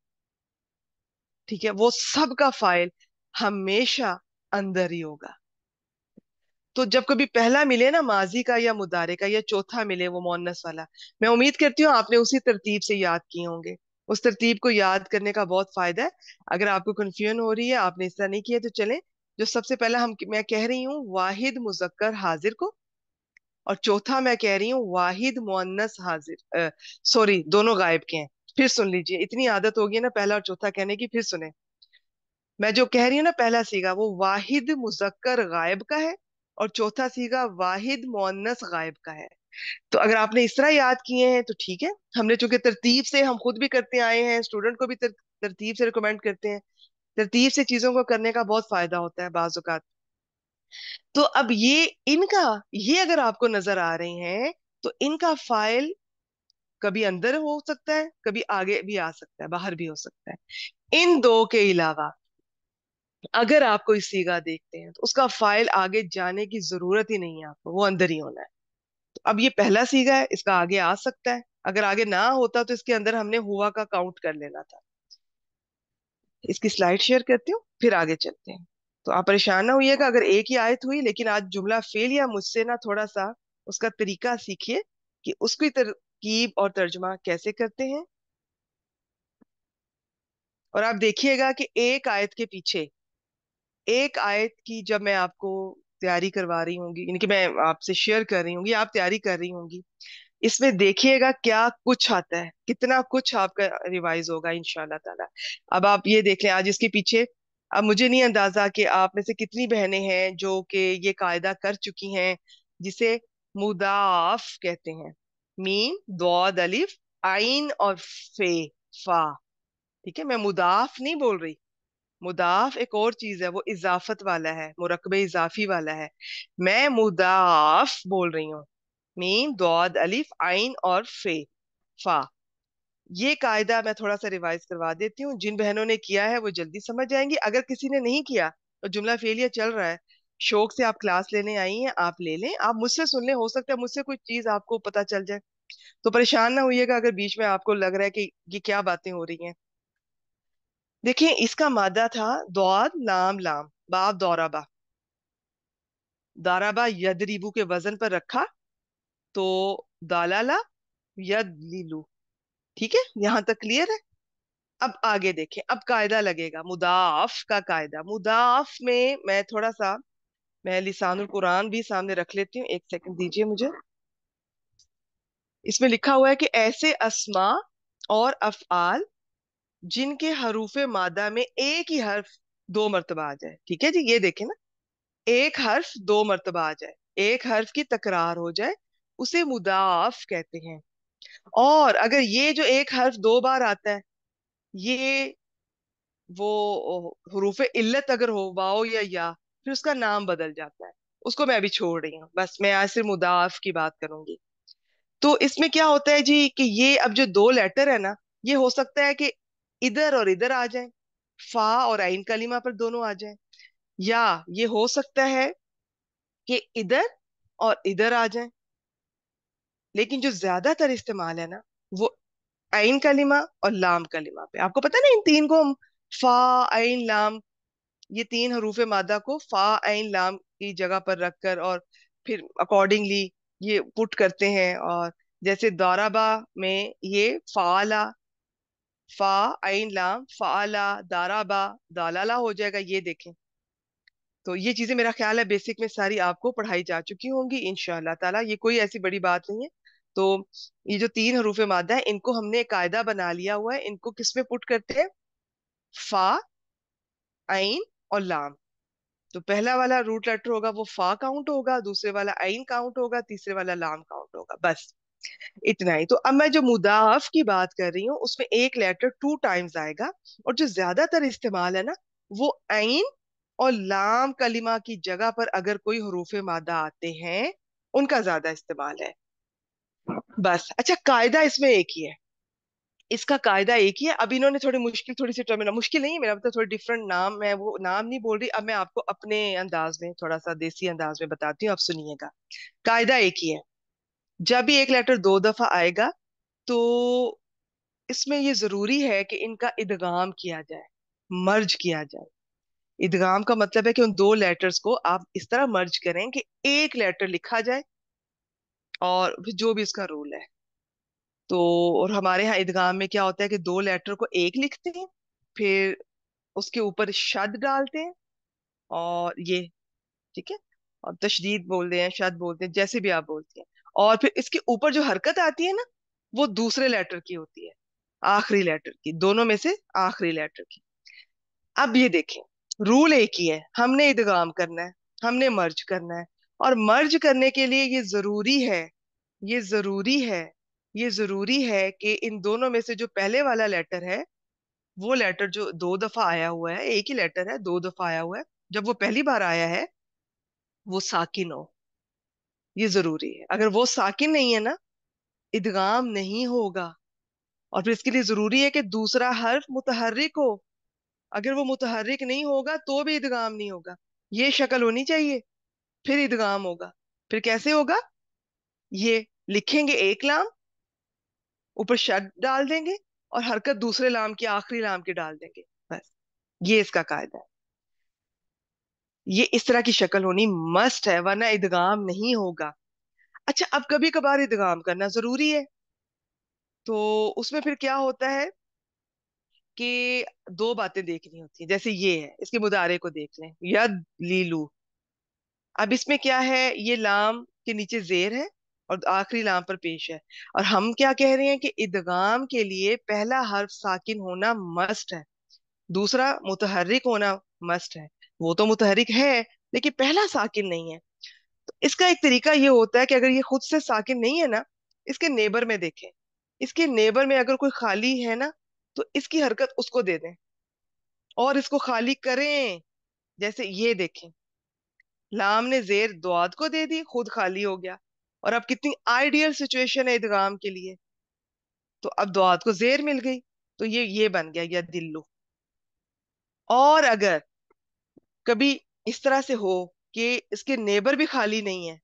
ठीक है, वो सब का फाइल हमेशा अंदर ही होगा। तो जब कभी पहला मिले ना, माजी का या मुदारे का, या चौथा मिले वो मोन्नस वाला, मैं उम्मीद करती हूँ आपने उसी तरतीब से याद किए होंगे। उस तरतीब को याद करने का बहुत फायदा है। अगर आपको कंफ्यूजन हो रही है, आपने इस तरह नहीं किया, तो चले, जो सबसे पहला मैं कह रही हूँ वाहिद मुजक्कर हाजिर को, और चौथा मैं कह रही हूँ वाहिद मुअन्नस हाजिर, सॉरी, दोनों गायब के हैं। फिर सुन लीजिए, इतनी आदत होगी ना पहला और चौथा कहने की, फिर सुने। मैं जो कह रही हूँ ना, पहला सीगा वो वाहिद मुजक्कर गायब का है, और चौथा सीगा वाहिद मुअन्नस गायब का है। तो अगर आपने इस तरह याद किए हैं तो ठीक है। हमने चूंकि तरतीब से हम खुद भी करते आए हैं, स्टूडेंट को भी तरतीब से रिकमेंड करते हैं। तरतीब से चीजों को करने का बहुत फायदा होता है बाज़ औक़ात। तो अब ये अगर आपको नजर आ रहे हैं, तो इनका फाइल कभी अंदर हो सकता है, कभी आगे भी आ सकता है, बाहर भी हो सकता है। इन दो के अलावा अगर आप कोई सीगा देखते हैं, तो उसका फाइल आगे जाने की जरूरत ही नहीं है आपको, वो अंदर ही होना है। तो अब ये पहला सीगा है, इसका आगे आ सकता है, अगर आगे ना होता तो इसके अंदर हमने हुआ का काउंट कर लेना था। इसकी स्लाइड शेयर करती हूँ, फिर आगे चलते हैं। तो आप परेशान ना होइएगा अगर एक ही आयत हुई, लेकिन आज जुमला फेल या मुझसे ना थोड़ा सा उसका तरीका सीखिए कि उसकी तरकीब और तर्जुमा कैसे करते हैं। और आप देखिएगा कि एक आयत के पीछे एक आयत की जब मैं आपको तैयारी करवा रही होंगी, यानी कि मैं आपसे शेयर कर रही होंगी, आप तैयारी कर रही होंगी, इसमें देखिएगा क्या कुछ आता है, कितना कुछ आपका रिवाइज होगा इंशाल्लाह ताला। अब आप ये देख लें आज इसके पीछे, अब मुझे नहीं अंदाजा कि आप में से कितनी बहनें हैं जो कि ये कायदा कर चुकी हैं, जिसे मुदाफ कहते हैं। मीम, दौद, अलिफ, आइन और फे, फा। ठीक है, मैं मुदाफ नहीं बोल रही। मुदाफ एक और चीज है, वो इजाफत वाला है, मुरकबे इजाफी वाला है। मैं मुदाफ बोल रही हूँ। मीम, दौद, अलिफ, आइन और फे, फा। ये कायदा मैं थोड़ा सा रिवाइज करवा देती हूँ, जिन बहनों ने किया है वो जल्दी समझ जाएंगी, अगर किसी ने नहीं किया और जुमला फेलियर चल रहा है, शौक से आप क्लास लेने आई हैं, आप ले लें, आप मुझसे सुन लें, हो सकता है मुझसे कोई चीज आपको पता चल जाए। तो परेशान ना होइएगा अगर बीच में आपको लग रहा है कि ये क्या बातें हो रही हैं। देखिए, इसका मादा था दौद लाम लाम, बाब दौराबा। दाराबा यदरिबू के वजन पर रखा, तो दालाला यद लीलू। ठीक है, यहां तक क्लियर है। अब आगे देखें, अब कायदा लगेगा, मुदाफ का कायदा। मुदाफ में मैं लिसानुल कुरान भी सामने रख लेती हूँ, एक सेकंड दीजिए मुझे। इसमें लिखा हुआ है कि ऐसे अस्मा और अफआल जिनके हरूफे मादा में एक ही हर्फ दो मर्तबा आ जाए। ठीक है जी, ये देखें ना, एक हर्फ दो मर्तबा आ जाए, एक हर्फ की तकरार हो जाए, उसे मुदाफ कहते हैं। और अगर ये जो एक हर्फ दो बार आता है, ये वो हरूफ इल्लत अगर हो, वाओ या, फिर उसका नाम बदल जाता है। उसको मैं अभी छोड़ रही हूँ, बस मैं आज सिर्फ मुदाफ की बात करूंगी। तो इसमें क्या होता है जी कि ये अब जो दो लेटर है ना, ये हो सकता है कि इधर और इधर आ जाए, फा और आइन कलीमा पर दोनों आ जाए, या ये हो सकता है कि इधर और इधर आ जाए। लेकिन जो ज्यादातर इस्तेमाल है ना, वो आइन कलीमा और लाम कलीमा पे। आपको पता है ना, इन तीन को हम फा, आइन, लाम, ये तीन हरूफ मादा को फा, आइन, लाम की जगह पर रखकर और फिर अकॉर्डिंगली ये पुट करते हैं। और जैसे दाराबा में ये फाला, फा, आइन, लाम, फाला, दाराबा, दालाला हो जाएगा, ये देखें। तो ये चीजें मेरा ख्याल है बेसिक में सारी आपको पढ़ाई जा चुकी होंगी इंशाअल्लाह ताला, ये कोई ऐसी बड़ी बात नहीं है। तो ये जो तीन हरूफ मादा है, इनको हमने कायदा बना लिया हुआ है, इनको किस में पुट करते हैं? फा, आइन और लाम। तो पहला वाला रूट लेटर होगा वो फा काउंट होगा, दूसरे वाला आइन काउंट होगा, तीसरे वाला लाम काउंट होगा, बस इतना ही। तो अब मैं जो मुदाफ की बात कर रही हूँ उसमें एक लेटर टू टाइम्स आएगा, और जो ज्यादातर इस्तेमाल है ना, वो आइन और लाम कलिमा की जगह पर अगर कोई हरूफे मादा आते हैं, उनका ज्यादा इस्तेमाल है। बस अच्छा, कायदा इसमें एक ही है, इसका कायदा एक ही है। अब इन्होंने थोड़ी मुश्किल, थोड़ी सी टर्मिनल, मुश्किल नहीं है मेरा मतलब, थोड़ी डिफरेंट नाम, मैं वो नाम नहीं बोल रही। अब मैं आपको अपने अंदाज में, थोड़ा सा देसी अंदाज में बताती हूँ, आप सुनिएगा। कायदा एक ही है, जब भी एक लेटर दो दफा आएगा, तो इसमें ये जरूरी है कि इनका इदगाम किया जाए, मर्ज किया जाए। इदगाम का मतलब है कि उन दो लेटर्स को आप इस तरह मर्ज करें कि एक लेटर लिखा जाए, और फिर जो भी इसका रूल है। तो और हमारे यहाँ इदगाम में क्या होता है कि दो लेटर को एक लिखते हैं, फिर उसके ऊपर शद डालते हैं, और ये, ठीक है, और तशदीद बोलते हैं, शद बोलते हैं, जैसे भी आप बोलते हैं। और फिर इसके ऊपर जो हरकत आती है ना, वो दूसरे लेटर की होती है, आखिरी लेटर की, दोनों में से आखिरी लेटर की। अब ये देखें, रूल एक ही है, हमने इदगाम करना है, हमने मर्ज करना है। और मर्ज करने के लिए ये जरूरी है, ये जरूरी है, ये जरूरी है कि इन दोनों में से जो पहले वाला लेटर है, वो लेटर जो दो दफा आया हुआ है, एक ही लेटर है दो दफा आया हुआ है, जब वो पहली बार आया है वो साकिन हो। ये जरूरी है, अगर वो साकिन नहीं है ना, इदगाम नहीं होगा। और फिर इसके लिए जरूरी है कि दूसरा हर्फ मुतहर्रिक हो, अगर वो मुतहर्रिक नहीं होगा तो भी इदगाम नहीं होगा। ये शक्ल होनी चाहिए, फिर इदगाम होगा। फिर कैसे होगा? ये लिखेंगे एक लाम, ऊपर शद डाल देंगे, और हरकत दूसरे लाम की, आखिरी लाम की डाल देंगे, बस ये इसका कायदा है। ये इस तरह की शक्ल होनी मस्ट है, वरना इदगाम नहीं होगा। अच्छा, अब कभी कभार इदगाम करना जरूरी है, तो उसमें फिर क्या होता है कि दो बातें देखनी होती है। जैसे ये है, इसके मुदारे को देख लें, यद लीलू। अब इसमें क्या है, ये लाम के नीचे जेर है और आखिरी लाम पर पेश है। और हम क्या कह रहे हैं कि इदगाम के लिए पहला हर्फ साकिन होना मस्ट है, दूसरा मुतहर्रिक होना मस्ट है। वो तो मुतहर्रिक है, लेकिन पहला साकिन नहीं है। तो इसका एक तरीका ये होता है कि अगर ये खुद से साकिन नहीं है ना, इसके नेबर में देखें, इसके नेबर में अगर कोई खाली है ना, तो इसकी हरकत उसको दे दें और इसको खाली करें। जैसे ये देखें, लाम ने जेर दुआद को दे दी, खुद खाली हो गया। और अब कितनी आइडियल सिचुएशन है इदगाम के लिए, तो अब दुआद को जेर मिल गई, तो ये बन गया या दिल्लू। और अगर कभी इस तरह से हो कि इसके नेबर भी खाली नहीं है,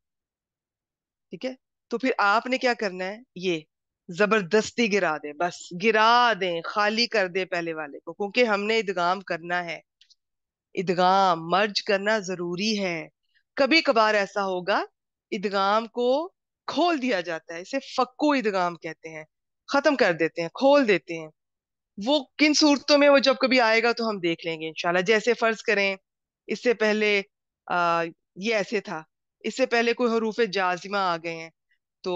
ठीक है, तो फिर आपने क्या करना है, ये जबरदस्ती गिरा दे, बस गिरा दें, खाली कर दे पहले वाले को, क्योंकि हमने इदगाम करना है। इदगाम मर्ज करना जरूरी है। कभी कभार ऐसा होगा, इदगाम को खोल दिया जाता है, इसे फक्कू इदगाम कहते हैं, खत्म कर देते हैं, खोल देते हैं। वो किन सूरतों में, वो जब कभी आएगा तो हम देख लेंगे इंशाल्लाह। जैसे फर्ज करें, इससे पहले ये ऐसे था, इससे पहले कोई हरूफ जाजिमा आ गए हैं, तो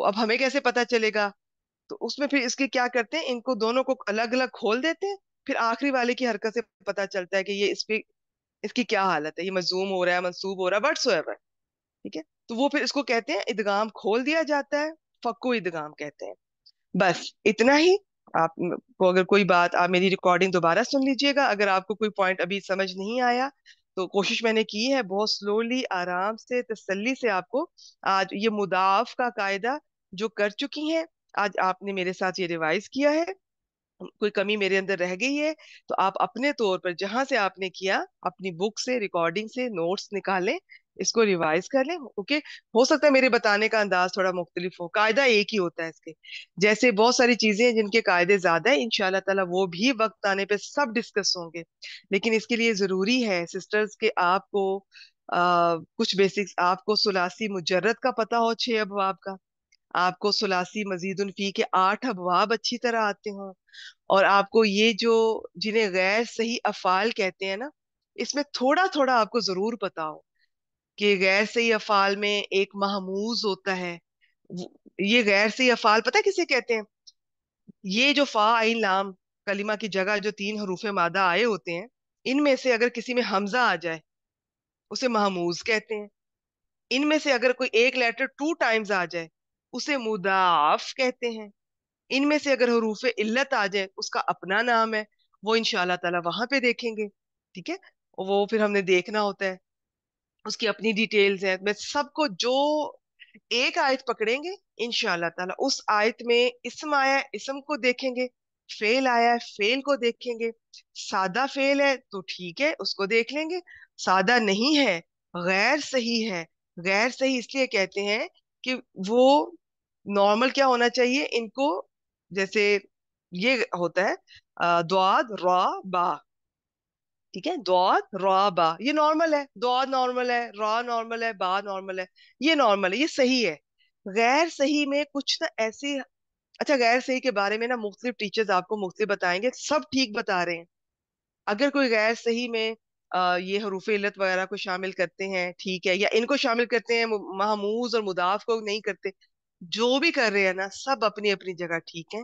अब हमें कैसे पता चलेगा? तो उसमें फिर इसके क्या करते हैं, इनको दोनों को अलग अलग खोल देते हैं, फिर आखिरी वाले की हरकत से पता चलता है कि ये इस पे, इसकी क्या हालत है, ये मजूम हो रहा है, मंसूब हो रहा है, व्हाटसोएवर, ठीक है। तो वो फिर इसको कहते हैं इदगाम खोल दिया जाता है, फक्कू इदगाम कहते हैं। बस इतना ही। आप को अगर कोई बात, आप मेरी रिकॉर्डिंग दोबारा सुन लीजिएगा, अगर आपको कोई पॉइंट अभी समझ नहीं आया तो कोशिश मैंने की है बहुत स्लोली, आराम से, तसल्ली से आपको आज ये मुदाफ का कायदा जो कर चुकी हैं, आज आपने मेरे साथ ये रिवाइज किया है, कोई कमी मेरे अंदर रह गई है तो आप अपने तौर पर जहां से आपने किया अपनी बुक से, रिकॉर्डिंग से नोट्स निकालें, इसको रिवाइज कर लें। ओके, हो सकता है मेरे बताने का अंदाज थोड़ा मुख्तलिफ हो, कायदा एक ही होता है इसके। जैसे बहुत सारी चीजें हैं जिनके कायदे ज्यादा है, इंशाल्लाह ताला वो भी वक्त आने पे सब डिस्कस होंगे। लेकिन इसके लिए जरूरी है सिस्टर्स के आपको कुछ बेसिक्स, आपको सुलासी मुजर्रद का पता हो 6 अबवाब का, आपको सुलासी मजीदुन फी के 8 अबवाब अच्छी तरह आते हों, और आपको ये जो जिन्हें गैर सही अफाल कहते हैं ना, इसमें थोड़ा थोड़ा आपको जरूर पता हो कि गैर सही अफाल में एक महमूज होता है। ये गैर सही अफाल पता है किसे कहते हैं? ये जो फा आइन लाम कलिमा की जगह जो 3 हरूफे मादा आए होते हैं, इनमें से अगर किसी में हमजा आ जाए उसे महमूज कहते हैं। इनमें से अगर कोई एक लेटर 2 टाइम्स आ जाए उसे मुदाफ कहते हैं। इनमें से अगर हरूफे इल्लत आ जाए उसका अपना नाम है, वो इंशाल्लाह ताला वहां पे देखेंगे। ठीक है, वो फिर हमने देखना होता है, उसकी अपनी डिटेल्स है। मैं सबको जो एक आयत पकड़ेंगे इंशाल्लाह ताला, उस आयत में इसम आया है इसम को देखेंगे, फेल आया है फेल को देखेंगे। सादा फेल है तो ठीक है उसको देख लेंगे, सादा नहीं है, गैर सही है। गैर सही इसलिए कहते हैं कि वो नॉर्मल क्या होना चाहिए इनको, जैसे ये होता है द्वाद रा बा, ठीक है, द्वाद रा बा ये नॉर्मल है, द्वाद नॉर्मल है, रा नॉर्मल है, बा नॉर्मल है, ये नॉर्मल है, ये सही है। गैर सही में कुछ ना ऐसी, अच्छा गैर सही के बारे में ना मुख्तलिफ टीचर्स आपको मुख्तलिफ बताएंगे, सब ठीक बता रहे हैं। अगर कोई गैर सही में ये हरूफ इल्लत वगैरह को शामिल करते हैं ठीक है, या इनको शामिल करते हैं, महमूज और मुदाफ को नहीं करते, जो भी कर रहे हैं ना सब अपनी अपनी जगह ठीक है।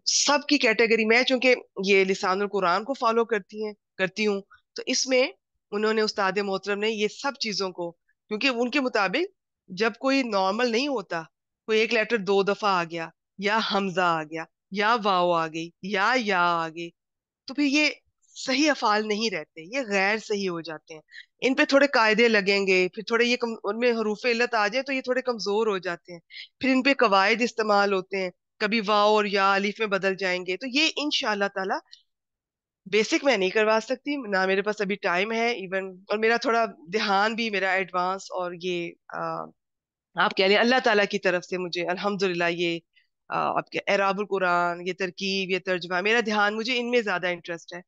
सबकी कैटेगरी, मैं चूंकि ये लिसानुल कुरान को फॉलो करती हूँ, तो इसमें उन्होंने उस्ताद मोहतरम ने ये सब चीजों को, क्योंकि उनके मुताबिक जब कोई नॉर्मल नहीं होता, कोई एक लेटर 2 दफा आ गया, या हमजा आ गया, या वाव आ गई, या आ गई, तो फिर ये सही अफाल नहीं रहते, ये गैर सही हो जाते हैं। इन पे थोड़े कायदे लगेंगे, फिर थोड़े ये उनमें हरूफ इल्लत आ जाए तो ये थोड़े कमजोर हो जाते हैं, फिर इन पे कवायद इस्तेमाल होते हैं, कभी वाव और या अलिफ में बदल जाएंगे। तो ये इंशाल्लाह ताला बेसिक मैं नहीं करवा सकती ना, मेरे पास अभी टाइम है इवन, और मेरा थोड़ा ध्यान भी मेरा एडवांस, और ये आप कह रहे हैं अल्लाह ताला की तरफ से मुझे अल्हम्दुलिल्लाह ये आपके एराबुल कुरान, ये तरकीब, ये तर्जुमा, मेरा ध्यान, मुझे इनमें ज्यादा इंटरेस्ट है।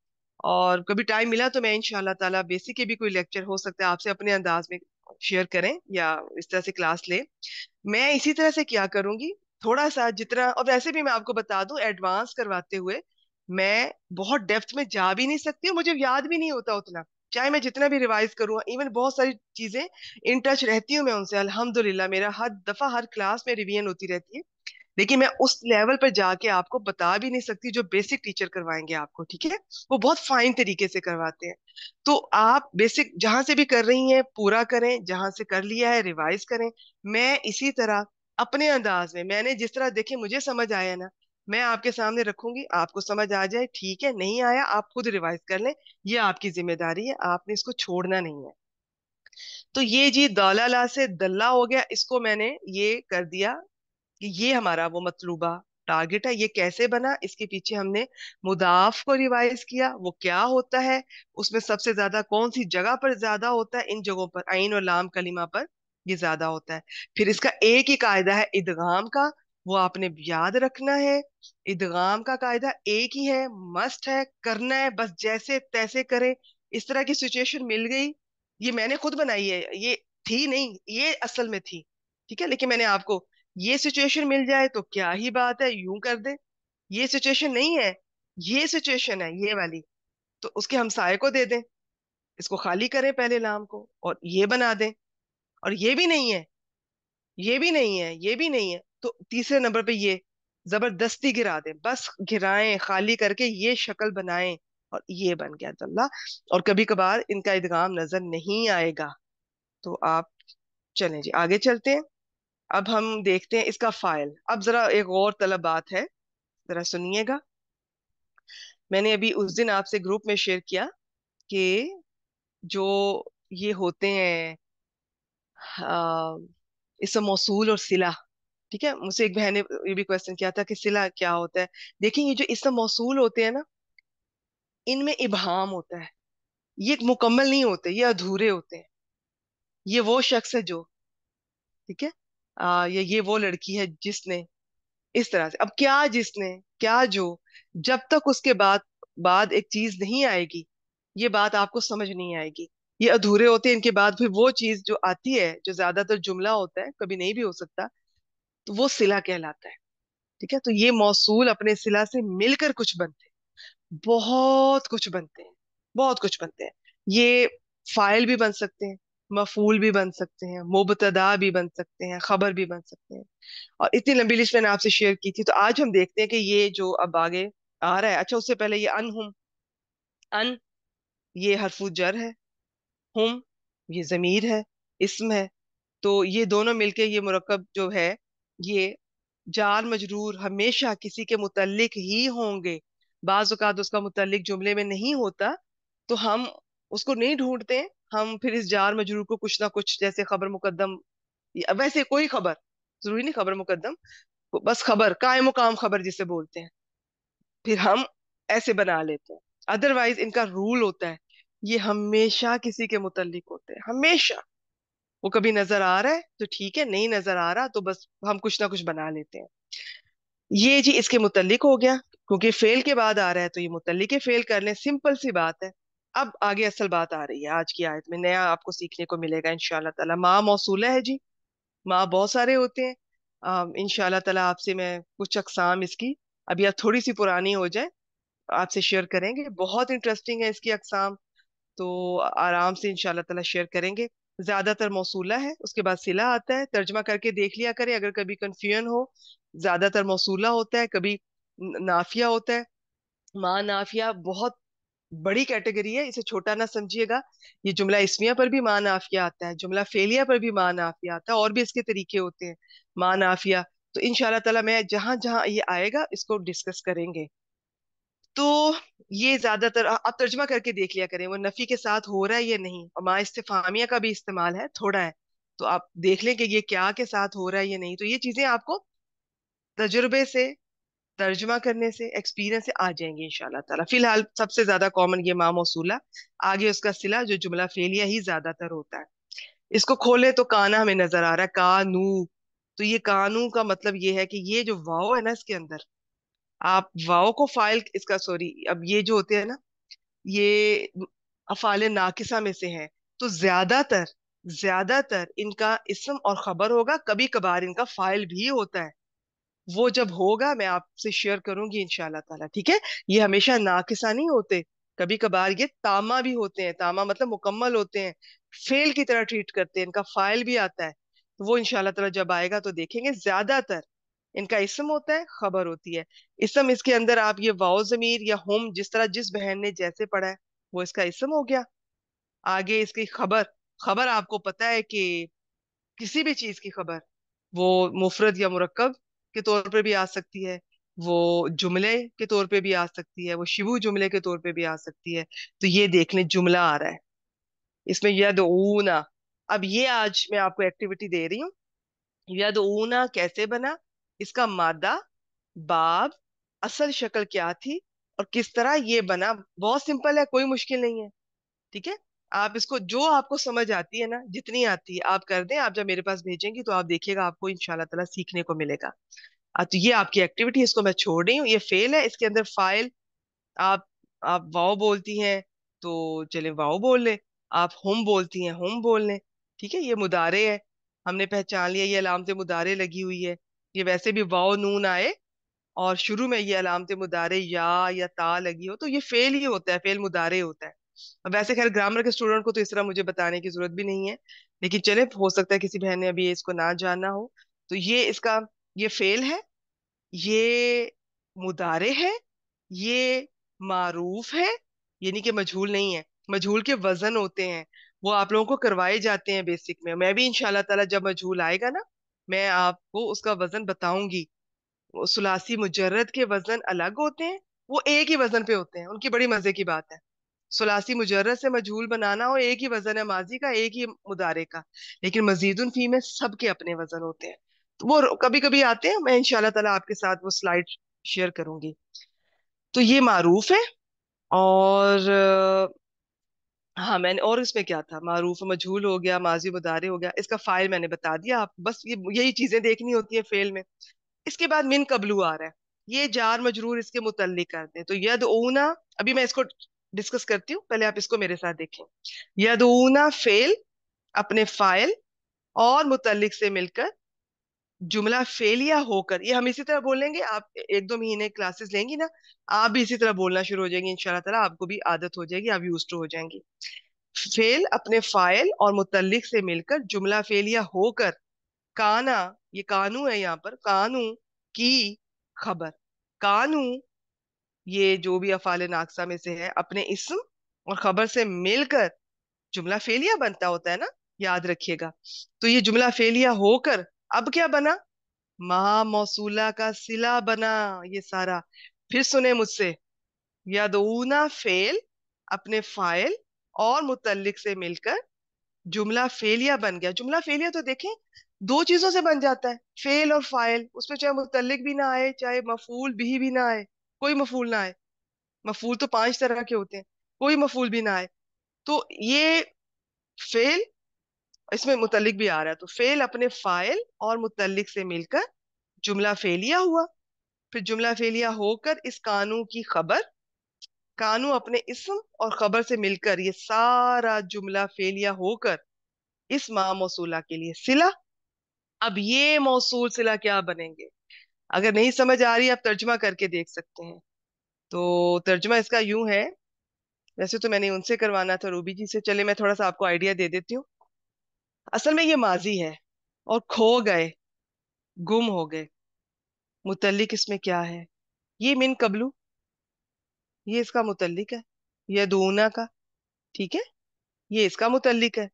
और कभी टाइम मिला तो मैं इंशाल्लाह ताला बेसिक के भी कोई लेक्चर हो सकता है आपसे अपने अंदाज में शेयर करें, या इस तरह से क्लास ले। मैं इसी तरह से क्या करूंगी, थोड़ा सा जितना, और वैसे भी मैं आपको बता दूं एडवांस करवाते हुए मैं बहुत डेप्थ में जा भी नहीं सकती हूँ, मुझे याद भी नहीं होता उतना, चाहे मैं जितना भी रिवाइज करूँ। इवन बहुत सारी चीजें इन टच रहती हूँ मैं उनसे, अल्हम्दुलिल्लाह मेरा हर दफा हर क्लास में रिवीजन होती रहती है। लेकिन मैं उस लेवल पर जाके आपको बता भी नहीं सकती जो बेसिक टीचर करवाएंगे आपको, ठीक है, वो बहुत फाइन तरीके से करवाते हैं। तो आप बेसिक जहां से भी कर रही हैं पूरा करें, जहां से कर लिया है रिवाइज करें। मैं इसी तरह अपने अंदाज में, मैंने जिस तरह देखे मुझे समझ आया ना, मैं आपके सामने रखूंगी, आपको समझ आ जाए ठीक है, नहीं आया आप खुद रिवाइज कर लें, ये आपकी जिम्मेदारी है, आपने इसको छोड़ना नहीं है। तो ये जी दौलाला से दल्ला हो गया, इसको मैंने ये कर दिया कि ये हमारा वो मतलूबा टारगेट है। ये कैसे बना, इसके पीछे हमने मुदाफ को रिवाइज किया, वो क्या होता है, उसमें सबसे ज्यादा कौन सी जगह पर ज्यादा होता है, इन जगहों पर आइन और लाम कलिमा पर ये ज्यादा होता है। फिर इसका एक ही कायदा है इदगाम का, वो आपने याद रखना है। इदगाम का कायदा एक ही है, मस्ट है, करना है, बस जैसे तैसे करें। इस तरह की सिचुएशन मिल गई, ये मैंने खुद बनाई है, ये थी नहीं, ये असल में थी, ठीक है, लेकिन मैंने आपको, ये सिचुएशन मिल जाए तो क्या ही बात है, यूं कर दे। ये सिचुएशन नहीं है, ये सिचुएशन है ये वाली, तो उसके हमसाये को दे दें, इसको खाली करें पहले लाम को और ये बना दें। और ये भी नहीं है, ये भी नहीं है, ये भी नहीं है, तो तीसरे नंबर पे ये जबरदस्ती गिरा दें, बस गिराएं खाली करके ये शक्ल बनाएं, और ये बन गया दल्ला। और कभी कभार इनका इदगाम नजर नहीं आएगा, तो आप चलें जी आगे चलते हैं। अब हम देखते हैं इसका फाइल। अब जरा एक और तलब बात है, ذرا सुनिएगा। मैंने अभी उस दिन आपसे ग्रुप में शेयर किया कि जो ये होते हैं आ, इसम मौसूल और सिला। ठीक है, मुझसे एक बहन ने ये भी क्वेश्चन किया था कि सिला क्या होता है। देखिए, ये जो इसम मौसूल होते हैं ना, इनमें इबहाम होता है। ये मुकम्मल नहीं होते, ये अधूरे होते हैं। ये वो शख्स है जो, ठीक है, ये वो लड़की है जिसने, इस तरह से। अब क्या जिसने, क्या जो, जब तक उसके बाद बाद एक चीज नहीं आएगी, ये बात आपको समझ नहीं आएगी। ये अधूरे होते हैं, इनके बाद फिर वो चीज जो आती है, जो ज्यादातर जुमला होता है, कभी नहीं भी हो सकता, तो वो सिला कहलाता है। ठीक है, तो ये मौसूल अपने सिला से मिलकर कुछ बनते हैं, बहुत कुछ बनते हैं, बहुत कुछ बनते हैं। ये फाइल भी बन सकते हैं, मफूल भी बन सकते हैं, मुबतदा भी बन सकते हैं, खबर भी बन सकते हैं। और इतनी लंबी लिस्ट मैंने आपसे शेयर की थी। तो आज हम देखते हैं कि ये जो अब आगे आ रहा है। अच्छा, उससे पहले ये अन हुम, अन ये हरफु जर है, हुम ये जमीर है, इस्म है। तो ये दोनों मिलके ये मुरक्कब जो है, ये जार मजरूर हमेशा किसी के मुतल्लिक ही होंगे। बाज औकात उसका मुतल्लिक जुमले में नहीं होता, तो हम उसको नहीं ढूंढते हैं। हम फिर इस जार मजरूर को कुछ ना कुछ, जैसे खबर मुकद्दम, या वैसे कोई खबर, जरूरी नहीं खबर मुकद्दम, बस खबर, कायम मुकाम खबर जिसे बोलते हैं, फिर हम ऐसे बना लेते हैं। अदरवाइज इनका रूल होता है, ये हमेशा किसी के मुतल्लिक होते हैं, हमेशा। वो कभी नजर आ रहा है तो ठीक है, नहीं नजर आ रहा तो बस हम कुछ ना कुछ बना लेते हैं। ये जी इसके मुतल्लिक हो गया, क्योंकि फेल के बाद आ रहा है तो ये मुतल्लिक के फेल कर लें, सिंपल सी बात है। अब आगे असल बात आ रही है, आज की आयत में नया आपको सीखने को मिलेगा इंशाल्लाह ताला। माँ मौसूला है जी, माँ बहुत सारे होते हैं। इंशाल्लाह ताला आपसे मैं कुछ अकसाम इसकी, अभी आप थोड़ी सी पुरानी हो जाए, आपसे शेयर करेंगे। बहुत इंटरेस्टिंग है इसकी अकसाम, तो आराम से इंशाल्लाह ताला शेयर करेंगे। ज्यादातर मौसूला है, उसके बाद सिला आता है। तर्जमा करके देख लिया करें अगर कभी कंफ्यूजन हो। ज्यादातर मौसूला होता है, कभी नाफिया होता है। माँ नाफिया बहुत बड़ी कैटेगरी है, इसे छोटा ना समझिएगा। ये जुमला इस्मिया पर भी माँ नाफिया आता है, जुमला फेलिया पर भी माँ नाफिया आता है, और भी इसके तरीके होते हैं माँ नाफिया। तो इंशाल्लाह ताला मैं जहां जहां ये आएगा इसको डिस्कस करेंगे। तो ये ज्यादातर आप तर्जमा करके देख लिया करें, वो नफी के साथ हो रहा है या नहीं। और माँ इस्तिफामिया का भी इस्तेमाल है थोड़ा है, तो आप देख लें कि ये क्या के साथ हो रहा है या नहीं। तो ये चीजें आपको तजुर्बे से, तर्जमा करने से, एक्सपीरियंस से आ जाएंगी इंशाल्लाह ताला। फिलहाल सबसे ज्यादा कॉमन ये माँ मौसूला, आगे उसका सिला जो जुमला फेलिया ही ज्यादातर होता है। इसको खोले तो काना हमें नजर आ रहा है, कानू। तो ये कानू का मतलब ये है कि ये जो वाव है ना इसके अंदर, आप वाव को फाइल इसका, सॉरी, अब ये जो होते हैं ना, ये अफाले नाकिसा में से है। तो ज्यादातर, ज्यादातर इनका इस्म और खबर होगा, कभी कभार इनका फाइल भी होता है। वो जब होगा मैं आपसे शेयर करूंगी इंशाल्लाह ताला, ठीक है। ये हमेशा नाकिसा नहीं होते, कभी कभार ये तामा भी होते हैं। तामा मतलब मुकम्मल होते हैं, फेल की तरह ट्रीट करते हैं, इनका फाइल भी आता है। तो वो इंशाल्लाह ताला जब आएगा तो देखेंगे। ज्यादातर इनका इसम होता है, खबर होती है। इसम इसके अंदर आप ये वाओ जमीर या हम, जिस तरह जिस बहन ने जैसे पढ़ा है, वो इसका इसम हो गया। आगे इसकी खबर, खबर आपको पता है कि किसी भी चीज की खबर, वो मुफरद या मुरक्कब के तौर पे भी आ सकती है, वो जुमले के तौर पे भी आ सकती है, वो शिबू जुमले के तौर पे भी आ सकती है। तो ये देख लें, जुमला आ रहा है इसमें, यदऊना। अब ये आज मैं आपको एक्टिविटी दे रही हूँ। यदऊना कैसे बना, इसका मादा, बाब, असल शक्ल क्या थी, और किस तरह ये बना। बहुत सिंपल है, कोई मुश्किल नहीं है। ठीक है, आप इसको जो आपको समझ आती है ना, जितनी आती है आप कर दें। आप जब मेरे पास भेजेंगी तो आप देखिएगा, आपको इंशाल्लाह ताला सीखने को मिलेगा। तो ये आपकी एक्टिविटी, इसको मैं छोड़ रही हूँ। ये फेल है, इसके अंदर फाइल, आप आप वाओ बोलती हैं तो चले वाओ बोल ले, आप हम बोलती हैं हम बोल लें। ठीक है, ये मुदारे है, हमने पहचान लिया, ये अलामत मुदारे लगी हुई है। ये वैसे भी वाओ नून आए और शुरू में ये अलामत मुदारे या ता लगी हो, तो ये फेल ही होता है, फेल मुदारे होता है। अब वैसे खैर ग्रामर के स्टूडेंट को तो इस तरह मुझे बताने की जरूरत भी नहीं है, लेकिन चले, हो सकता है किसी बहन ने अभी इसको ना जानना हो। तो ये इसका, ये फेल है, ये मुदारे है, ये मारूफ है, यानी कि मजहूल नहीं है। मजहूल के वजन होते हैं, वो आप लोगों को करवाए जाते हैं बेसिक में। मैं भी इंशाल्लाह ताला जब मजहूल आएगा ना, मैं आपको उसका वजन बताऊंगी। वो सुलासी मुजर्रद के वजन अलग होते हैं, वो एक ही वजन पे होते हैं, उनकी बड़ी मजे की बात है। सुलासी मुजर्रद से मजहूल बनाना हो, एक ही वजन है माजी का, एक ही मुदारे का। लेकिन मजीदुन फी में सबके अपने वजन होते हैं, तो वो कभी कभी आते हैं, मैं इंशाल्लाह ताला आपके साथ वो स्लाइड शेयर करूंगी। तो ये मारूफ है। और हाँ, मैंने और इसमें क्या था, मारूफ मजहूल हो गया, माजी मुदारे हो गया, इसका फाइल मैंने बता दिया आप, बस ये यही चीजें देखनी होती है फेल में। इसके बाद मिन कबलू आ रहा है, ये जार मजरूर इसके मुतल्लिक करते हैं। तो यद ऊना, अभी मैं इसको डिस्कस करती हूँ, पहले आप इसको मेरे साथ देखें। यद ऊना फेल अपने फाइल और मुतल्लिक से मिलकर जुमला फेलिया होकर, ये हम इसी तरह बोलेंगे, आप एक दो महीने क्लासेस लेंगी ना, आप भी इसी तरह बोलना शुरू हो जाएंगी इंशाल्लाह ताला, आपको भी आदत हो जाएगी, आप यूज टू हो जाएंगी। फेल अपने फाइल और मुतल्लिक से मिलकर जुमला फेलिया होकर काना, ये कानू है यहाँ पर, कानू की खबर। कानू, ये जो भी अफाले नाकसा में से है, अपने इस्म और खबर से मिलकर जुमला फेलिया बनता होता है ना, याद रखिएगा। तो ये जुमला फेलिया होकर अब क्या बना, महा मौसूला का सिला बना, ये सारा। फिर सुने मुझसे, यदूना फेल अपने फाइल और मुतल्लिक से मिलकर जुमला फेलिया बन गया। जुमला फेलिया तो देखें दो चीजों से बन जाता है, फेल और फाइल, उसमें चाहे मुतल्लिक भी ना आए, चाहे मफूल भी ना आए, कोई मफूल ना आए। मफूल तो पांच तरह के होते हैं, कोई मफूल भी ना आए। तो ये फेल, इसमें मुतल्लिक भी आ रहा है, तो फेल अपने फाइल और मुतल्लिक से मिलकर जुमला फेलिया हुआ। फिर जुमला फेलिया होकर इस कानू की खबर, कानू अपने इस्म और खबर से मिलकर, ये सारा जुमला फेलिया होकर इस मा मौसूला के लिए सिला। अब ये मौसूल सिला क्या बनेंगे, अगर नहीं समझ आ रही आप तर्जमा करके देख सकते हैं। तो तर्जमा इसका यूं है, वैसे तो मैंने उनसे करवाना था रूबी जी से, चले मैं थोड़ा सा आपको आइडिया दे देती हूँ। असल में ये माजी है, और खो गए, गुम हो गए। मुतल्लिक इसमें क्या है, ये मिन कबलू, ये इसका मुतल्लिक है, ये दूना का, ठीक है, ये इसका मुतल्लिक है,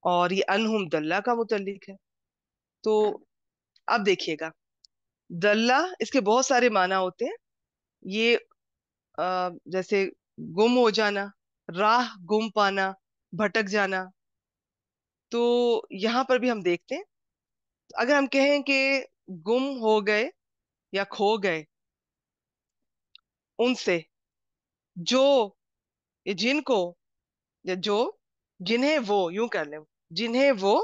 और ये अनहुम दल्ला का मुतल्लिक है। तो अब देखिएगा, दल्ला इसके बहुत सारे माना होते हैं। ये जैसे गुम हो जाना, राह गुम पाना, भटक जाना। तो यहाँ पर भी हम देखते हैं, अगर हम कहें कि गुम हो गए या खो गए उनसे, जो, ये जिनको, या जो, जिन्हें वो, यूं कर ले, जिन्हें वो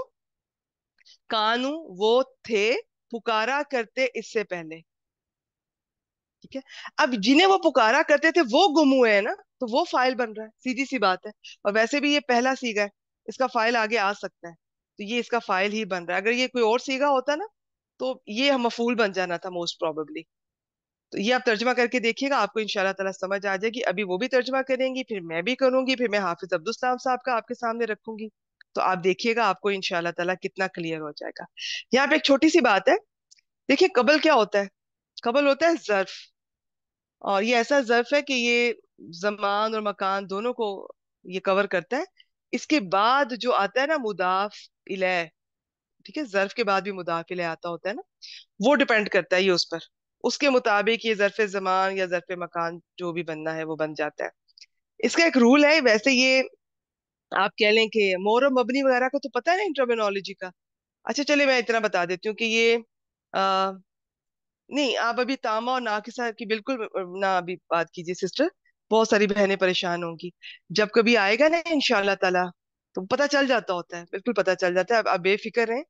कानू, वो थे, पुकारा करते इससे पहले, ठीक है। अब जिन्हें वो पुकारा करते थे वो गुम हुए हैं ना, तो वो फाइल बन रहा है, सीधी सी बात है। और वैसे भी ये पहला सीगा है, इसका फाइल आगे आ सकता है, तो ये इसका फाइल ही बन रहा है। अगर ये कोई और सीगा होता ना, तो ये हम मफूल बन जाना था मोस्ट प्रोबेबली। तो ये आप तर्जमा करके देखिएगा, आपको इंशाल्लाह ताला समझ आ जाएगी। अभी वो भी तर्जमा करेंगी, फिर मैं भी करूंगी, फिर मैं हाफिज अब्दुल सलाम साहब का आपके सामने रखूंगी। तो आप देखिएगा, आपको इंशाल्लाह ताला कितना क्लियर हो जाएगा। यहाँ पे एक छोटी सी बात है, देखिए कबल क्या होता है, कबल होता है जर्फ। और ये ऐसा जर्फ है कि ये जमान और मकान दोनों को ये कवर करता है। इसके बाद जो आता है ना मुदाफ इलैह, ठीक है, जर्फ के बाद भी मुदाफ इलैह आता होता है ना, वो डिपेंड करता है ये उस पर, उसके मुताबिक ये जर्फ जमान या जर्फ मकान जो भी बनना है वो बन जाता है। इसका एक रूल है, वैसे ये आप कह लें कि मोर मबनी वगैरह को तो पता है ना इन टर्मिनोलॉजी का। अच्छा चलिए मैं इतना बता देती हूँ कि ये नहीं, आप अभी तामा और नाकिसा की बिल्कुल ना अभी बात कीजिए सिस्टर, बहुत सारी बहनें परेशान होंगी। जब कभी आएगा ना इंशाल्लाह ताला, तो पता चल जाता होता है, बिल्कुल पता चल जाता है, आप बेफिक्र रहें।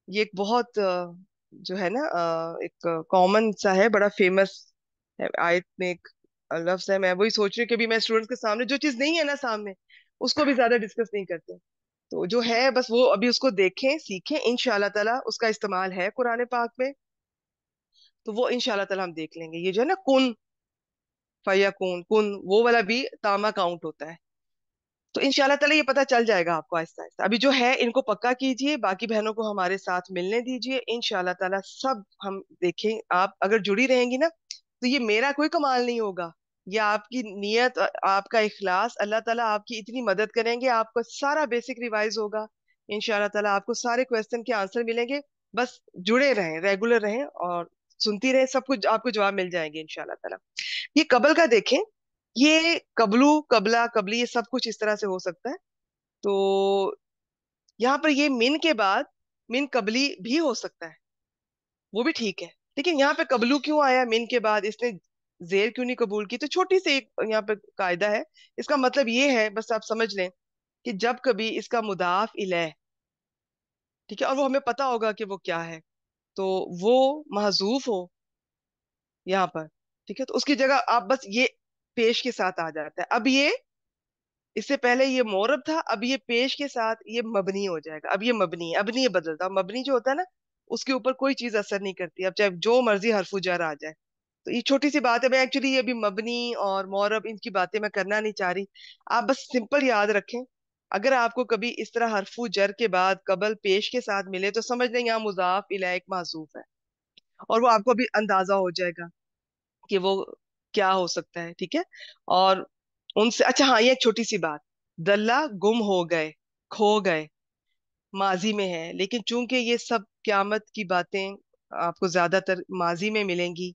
ये एक बहुत जो है ना एक कॉमन सा है, बड़ा फेमस है, आयत में एक लफ्ज है। मैं वही सोच रही हूँ कि अभी मैं स्टूडेंट्स के सामने जो चीज नहीं है ना सामने, उसको भी ज्यादा डिस्कस नहीं करते। तो जो है बस वो अभी उसको देखें, सीखें, इंशाल्लाह ताला उसका इस्तेमाल है कुरान पाक में। तो वो इंशाल्लाह ताला हम देख लेंगे। ये जो है ना कुन फयाकुन, कुन वो वाला भी तामा काउंट होता है। तो इंशाल्लाह ताला ये पता चल जाएगा आपको आहिस्ता आहिस्ता। अभी जो है इनको पक्का कीजिए, बाकी बहनों को हमारे साथ मिलने दीजिए, इंशाल्लाह ताला सब हम देखें। आप अगर जुड़ी रहेंगी ना, तो ये मेरा कोई कमाल नहीं होगा, ये आपकी नीयत, आपका इखलास, अल्लाह ताला आपकी इतनी मदद करेंगे, आपका सारा बेसिक रिवाइज होगा। इंशाल्लाह ताला आपको सारे क्वेश्चन के आंसर मिलेंगे। बस जुड़े रहें, रेगुलर रहें, और सुनती रहे, सब कुछ आपको जवाब मिल जाएंगे इंशाल्लाह ताला। ये कबल का देखें, ये कबलू, कबला, कबली, ये सब कुछ इस तरह से हो सकता है। तो यहाँ पर ये मिन के बाद मिन कबली भी हो सकता है, वो भी ठीक है। लेकिन यहाँ पे कबलू क्यों आया मिन के बाद, इसने जेर क्यों नहीं कबूल की? तो छोटी सी एक यहाँ पे कायदा है। इसका मतलब ये है, बस आप समझ लें कि जब कभी इसका मुदाफ इलैह, ठीक है, और वो हमें पता होगा कि वो क्या है, तो वो महजूफ हो यहाँ पर, ठीक है, तो उसकी जगह आप बस ये पेश के साथ आ जाता है। अब ये, इससे पहले ये मोरब था, अब ये पेश के साथ ये मबनी हो जाएगा। अब ये मबनी है, अब नहीं ये बदलता। मबनी जो होता है ना, उसके ऊपर कोई चीज असर नहीं करती, अब चाहे जो मर्जी हरफु जर आ जाए। तो ये छोटी सी बात है। मैं एक्चुअली ये अभी मबनी और मोरब इनकी बातें मैं करना नहीं चाह रही। आप बस सिंपल याद रखें, अगर आपको कभी इस तरह हरफु जर के बाद कबल पेश के साथ मिले, तो समझ लें यहाँ मुजाफ इलैह एक मासूफ है, और वो आपको अभी अंदाजा हो जाएगा कि वो क्या हो सकता है, ठीक है। और उनसे, अच्छा हाँ, ये एक छोटी सी बात, दल्ला गुम हो गए, खो गए, माजी में है, लेकिन चूंकि ये सब क्यामत की बातें आपको ज्यादातर माजी में मिलेंगी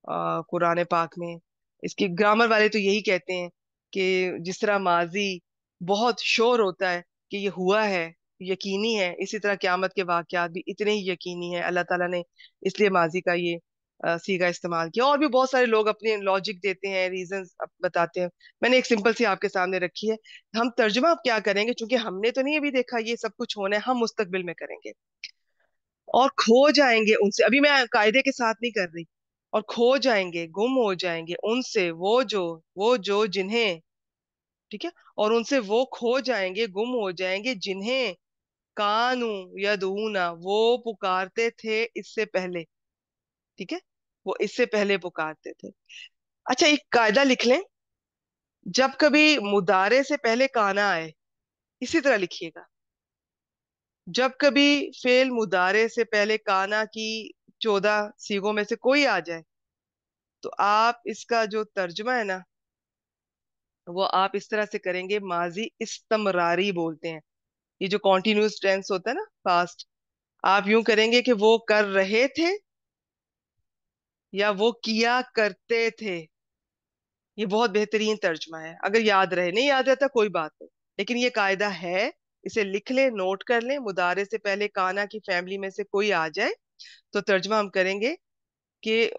कुरान पाक में। इसकी ग्रामर वाले तो यही कहते हैं कि जिस तरह माजी बहुत श्योर होता है कि ये हुआ है, यकीनी है, इसी तरह क्यामत के वाकयात भी इतने ही यकीनी है। अल्लाह ताला ने इसलिए माजी का ये सीगा इस्तेमाल किया। और भी बहुत सारे लोग अपने लॉजिक देते हैं, रीजंस बताते हैं। मैंने एक सिंपल सी आपके सामने रखी है। हम तर्जुमा अब क्या करेंगे, क्योंकि हमने तो नहीं अभी देखा ये सब कुछ होना है, हम मुस्तकबिल में करेंगे। और खो जाएंगे उनसे, अभी मैं कायदे के साथ नहीं कर रही। और खो जाएंगे, गुम हो जाएंगे उनसे वो जो जिन्हें, ठीक है, और उनसे वो खो जाएंगे, गुम हो जाएंगे जिन्हें कानू यदूना, वो पुकारते थे इससे पहले, ठीक है, वो इससे पहले पुकारते थे। अच्छा, एक कायदा लिख लें, जब कभी मुदारे से पहले काना आए, इसी तरह लिखिएगा। जब कभी फेल मुदारे से पहले काना की 14 सीगों में से कोई आ जाए, तो आप इसका जो तर्जुमा है ना, वो आप इस तरह से करेंगे, माजी इस्तमरारी बोलते हैं। ये जो कॉन्टिन्यूस टेंस होता है ना, पास्ट, आप यूं करेंगे कि वो कर रहे थे या वो किया करते थे। ये बहुत बेहतरीन तर्जुमा है, अगर याद रहे, नहीं याद रहता कोई बात नहीं, लेकिन ये कायदा है, इसे लिख लें, नोट कर लें। मुदारे से पहले काना की फैमिली में से कोई आ जाए, तो तर्जुमा हम करेंगे कि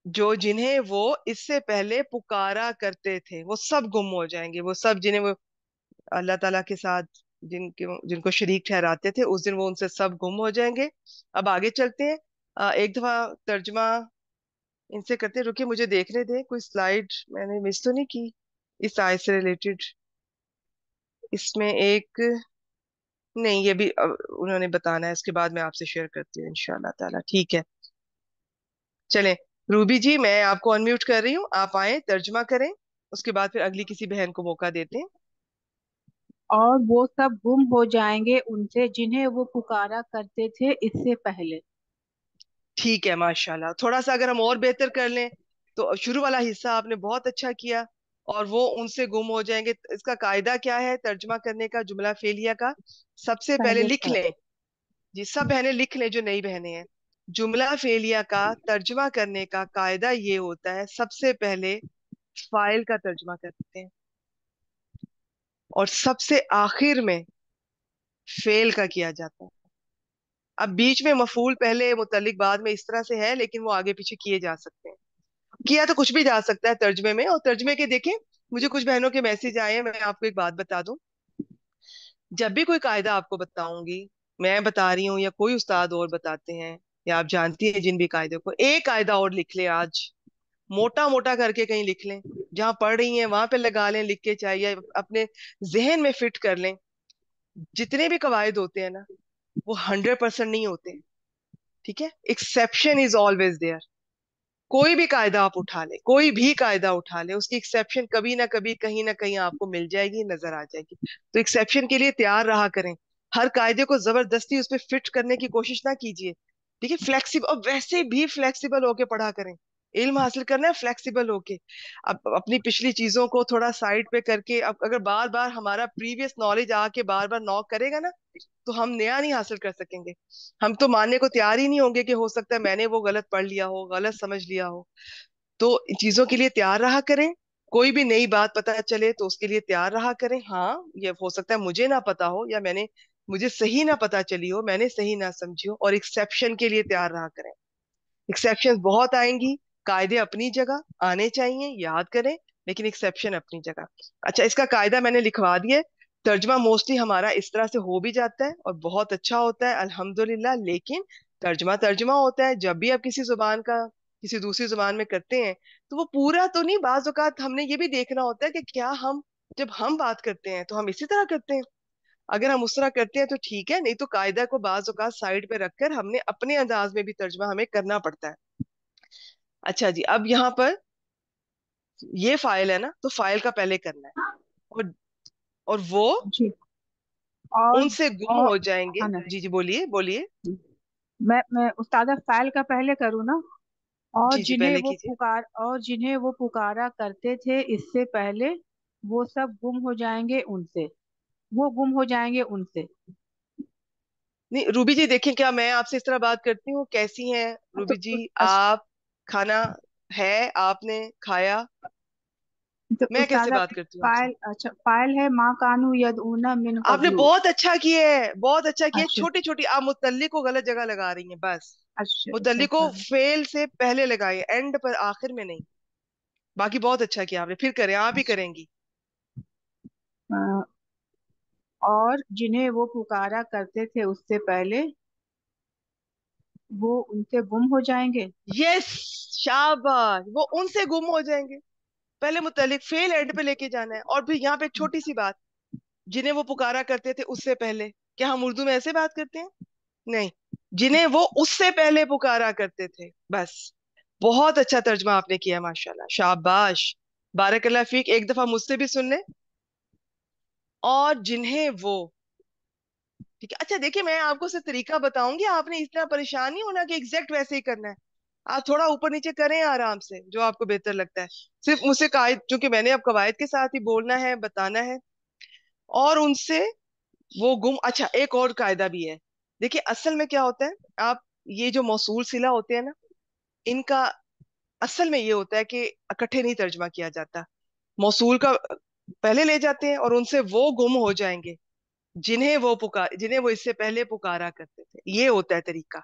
जो जिन्हें वो इससे पहले पुकारा करते थे, वो सब गुम हो जाएंगे। वो सब जिन्हें वो अल्लाह ताला के साथ जिनको शरीक ठहराते थे, उस दिन वो उनसे सब गुम हो जाएंगे। अब आगे चलते हैं। एक दफा तर्जमा इनसे करते हैं। रुकिए, मुझे देखने दें कोई स्लाइड मैंने मिस तो नहीं की इस आयत से रिलेटेड। इसमें एक, नहीं, ये भी उन्होंने बताना है, इसके बाद मैं आपसे शेयर करती हूँ इंशाल्लाह ताला, ठीक है। चलें, रूबी जी मैं आपको अनम्यूट कर रही हूँ, आप आए, तर्जमा करें, उसके बाद फिर अगली किसी बहन को मौका देते हैं। और वो सब गुम हो जाएंगे उनसे जिन्हें वो पुकारा करते थे इससे पहले। ठीक है, माशाल्लाह। थोड़ा सा अगर हम और बेहतर कर लें, तो शुरू वाला हिस्सा आपने बहुत अच्छा किया। और वो उनसे गुम हो जाएंगे, इसका कायदा क्या है तर्जमा करने का, जुमला फेलिया का? सबसे पहले पहले लिख का। लें, जी सब बहनें लिख लें जो नई बहनें हैं। जुमला फेलिया का तर्जमा करने का कायदा ये होता है, सबसे पहले फाइल का तर्जमा करते हैं, और सबसे आखिर में फेल का किया जाता है। अब बीच में मफूल पहले मुतल्लिक बाद में, इस तरह से है, लेकिन वो आगे पीछे किए जा सकते हैं। किया तो कुछ भी जा सकता है तर्जमे में। और तर्जमे के देखें, मुझे कुछ बहनों के मैसेज आए हैं, मैं आपको एक बात बता दूं। जब भी कोई कायदा आपको बताऊंगी, मैं बता रही हूँ या कोई उस्ताद और बताते हैं, या आप जानती हैं जिन भी कायदे को, एक कायदा और लिख लें आज, मोटा मोटा करके कहीं लिख लें, जहां पढ़ रही हैं वहां पे लगा लें लिख के, चाहिए अपने जहन में फिट कर लें। जितने भी कवायद होते हैं ना, वो 100% नहीं होते, ठीक है, एक्सेप्शन इज ऑलवेज देयर। कोई भी कायदा आप उठा ले, कोई भी कायदा उठा ले, उसकी एक्सेप्शन कभी ना कभी कहीं ना कहीं आपको मिल जाएगी, नजर आ जाएगी। तो एक्सेप्शन के लिए तैयार रहा करें। हर कायदे को जबरदस्ती उस पर फिट करने की कोशिश ना कीजिए, ठीक है। फ्लेक्सिबल, और वैसे भी फ्लेक्सिबल होके पढ़ा करें। علم حاصل کرنا ہے فلیکسیبل ہو کے. اب اپنی پچھلی چیزوں کو تھوڑا سائڈ پہ کر کے، اب اگر بار بار ہمارا پریویس نالج آ کے بار بار نوک کرے گا نا، تو ہم نیا نہیں حاصل کر سکیں گے. ہم تو ماننے کو تیار ہی نہیں ہوں گے کہ ہو سکتا ہے میں نے وہ غلط پڑھ لیا ہو، غلط سمجھ لیا ہو. تو ان چیزوں کے لیے تیار رہا کریں. کوئی بھی نئی بات پتا چلے تو اس کے لیے تیار رہا کریں. ہاں، یہ ہو سکتا ہے مجھے نہ پتا ہو، یا مجھے صحیح نہ پتا چلی ہو، میں نے صحیح نہ سمجھی ہو، اور ایکسیپشن کے لیے تیار رہا کریں. ایکسیپشن بہت آئیں گی. قاعدے اپنی جگہ آنے چاہیے، یاد کریں، لیکن ایکسیپشن اپنی جگہ. اچھا، اس کا قاعدہ میں نے لکھوا دیا. ترجمہ موسٹلی ہمارا اس طرح سے ہو بھی جاتا ہے اور بہت اچھا ہوتا ہے الحمدللہ. لیکن ترجمہ ترجمہ ہوتا ہے. جب بھی آپ کسی زبان کا کسی دوسری زبان میں کرتے ہیں تو وہ پورا تو نہیں. بعض اوقات ہم نے یہ بھی دیکھنا ہوتا ہے کہ کیا جب ہم بات کرتے ہیں تو ہم اسی طرح کرتے ہیں. اگر ہم اس طرح کرتے ہیں تو ٹھیک ہے، نہیں تو قاعدہ کو بعض اوقات سائڈ پہ رکھ کر ہم نے اپنے انداز میں بھی ترجمہ ہمیں کرنا پڑتا ہے. اچھا جی، اب یہاں پر یہ فائل ہے نا، تو فائل کا پہلے کرنا ہے. اور وہ جی. اور ان سے گم اور ہو جائیں گے. ہاں نا. جی جی، بولیے بولیے. میں استاد فائل کا پہلے کروں نا. جی جی، پہلے کیجیے. اور جنہیں وہ پکارا کرتے تھے اس سے پہلے، وہ سب گم ہو جائیں گے ان سے. وہ گم ہو جائیں گے ان سے. نہیں روبی جی، دیکھیں، کیا میں آپ سے اس طرح بات کرتی ہوں؟ کیسی ہیں تو روبی جی اس- آپ؟ کھانا ہے آپ نے کھایا؟ تو میں کیسے استاد بات کرتی ہوں آپ سے؟ فائل، اچھا فائل ہے ما کانو یدعون من آپ نے قبل. بہت اچھا کیا ہے، بہت اچھا کیا. اچھا چھوٹی چھوٹی آپ متعلق کو غلط جگہ لگا رہی ہیں بس. اچھا اچھا متعلق کو فیل سے پہلے لگائیے، اینڈ پر، آخر میں نہیں. باقی بہت اچھا کیا آپ نے. پھر کریں، آپ ہی اچھا. کریں گی. اور جنہیں وہ پکارا کرتے تھے اس سے پہلے، وہ ان سے گم ہو جائیں گے. یس، شاباش. وہ ان سے گم ہو جائیں گے. پہلے متعلق فیل اینڈ پہ لے کے جانا ہے. اور پھر یہاں پہ ایک چھوٹی سی بات، جنہیں وہ پکارا کرتے تھے اس سے پہلے. کیا ہم اردو میں ایسے بات کرتے ہیں؟ نہیں. جنہیں وہ اس سے پہلے پکارا کرتے تھے، بس. بہت اچھا ترجمہ آپ نے کیا، ماشاءاللہ، شاباش. بارک اللہ فیک. ایک دفعہ مجھ سے بھی سن لیں. اور جنہیں وہ، ٹھیک ہے. اچھا دیکھیں، میں آپ کو صرف طریقہ بتاؤں گی، آپ نے اتنا پریشان نہیں ہونا کہ ایگزیکٹ ویسے ہی کرنا ہے. آپ تھوڑا اوپر نیچے کریں آرام سے، جو آپ کو بہتر لگتا ہے. صرف مجھ سے قواعد، چونکہ میں نے اب قواعد کے ساتھ ہی بولنا ہے، بتانا ہے. اور ان سے وہ گم. اچھا، ایک اور قاعدہ بھی ہے. دیکھیے اصل میں کیا ہوتا ہے، آپ یہ جو موصول صلہ ہوتے ہیں نا، ان کا اصل میں یہ ہوتا ہے کہ اکٹھے نہیں ترجمہ کیا جاتا. موصول کا پہلے لے جاتے ہیں اور ان سے وہ گم ہو جائیں گے جنہیں وہ اس سے پہلے پکارا کرتے تھے. یہ ہوتا ہے طریقہ.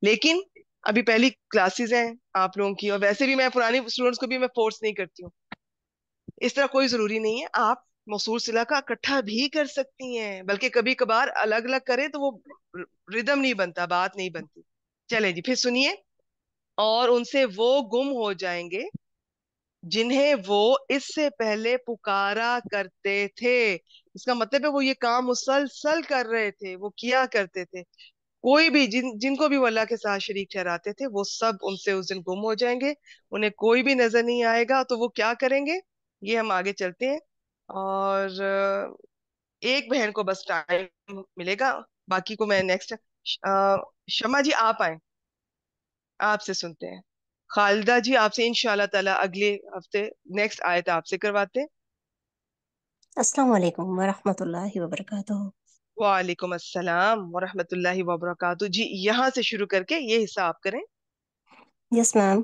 لیکن ابھی پہلی کلاسز ہیں آپ لوگوں کی، اور ویسے بھی میں پرانی اسٹوڈنٹس کو بھی میں فورس نہیں کرتی ہوں. اس طرح کوئی ضروری نہیں ہے. آپ موصول صلہ کا اکٹھا بھی کر سکتی ہیں، بلکہ کبھی کبھار الگ الگ کریں تو وہ ردم نہیں بنتا، بات نہیں بنتی. چلے جی، پھر سنیے. اور ان سے وہ گم ہو جائیں گے جنہیں وہ اس سے پہلے پکارا کرتے تھے. اس کا مطلب ہے وہ یہ کام مسلسل کر رہے تھے، وہ کیا کرتے تھے. کوئی بھی جن کو بھی وہ اللہ کے ساتھ شریک ٹھہراتے تھے، وہ سب ان سے اس دن گم ہو جائیں گے. انہیں کوئی بھی نظر نہیں آئے گا. تو وہ کیا کریں گے، یہ ہم آگے چلتے ہیں. اور ایک بہن کو بس ٹائم ملے گا، باقی کو میں نیکسٹ. شمع جی آپ آئیں، آپ سے سنتے ہیں. خالدہ جی آپ سے انشاءاللہ تعالی اگلے ہفتے نیکسٹ آیت آپ سے کرواتے ہیں. السلام علیکم ورحمۃ اللہ وبرکاتہ. وعلیکم السلام ورحمۃ اللہ وبرکاتہ. جی یہاں سے شروع کر کے یہ حصہ آپ کریں. یس میم.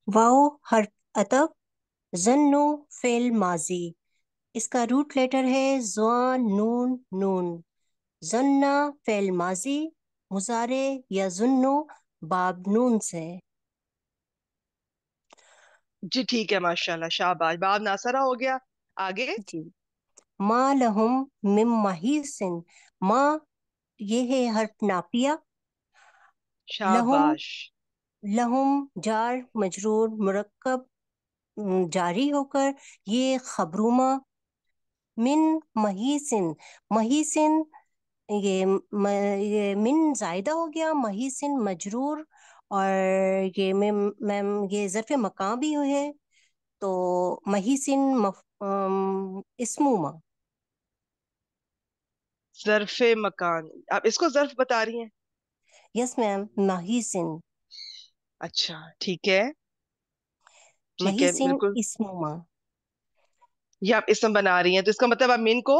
واؤ حرف عطف، زنو فعل ماضی، اس کا روٹ لیٹر ہے زوان نون نون. زنا فعل ماضی، مضارع یا زنو باب نون سے. جی ٹھیک ہے، ماشاءاللہ، شاباش. باب ناصرہ ہو گیا. آگے. جی. ما لہم مم محیصن، ما یہ ہے حرف نافیہ. لہم، شاباش. لہم جار مجرور مرکب جاری ہو کر یہ خبرومہ. من محیسن، محیسن یہ من زائدہ ہو گیا، محیسن مجرور. اور یہ میم یہ ظرف مکان بھی ہے، تو محیسن اسمومہ. ظرف مکان، آپ اس کو ظرف بتا رہی ہیں؟ یس میم، محیسن. اچھا ٹھیک ہے. ठीक है, महिसिन बिल्कुल। इस्मुमा। ये आप इसम बना रही हैं, तो इसका मतलब आप मिन को।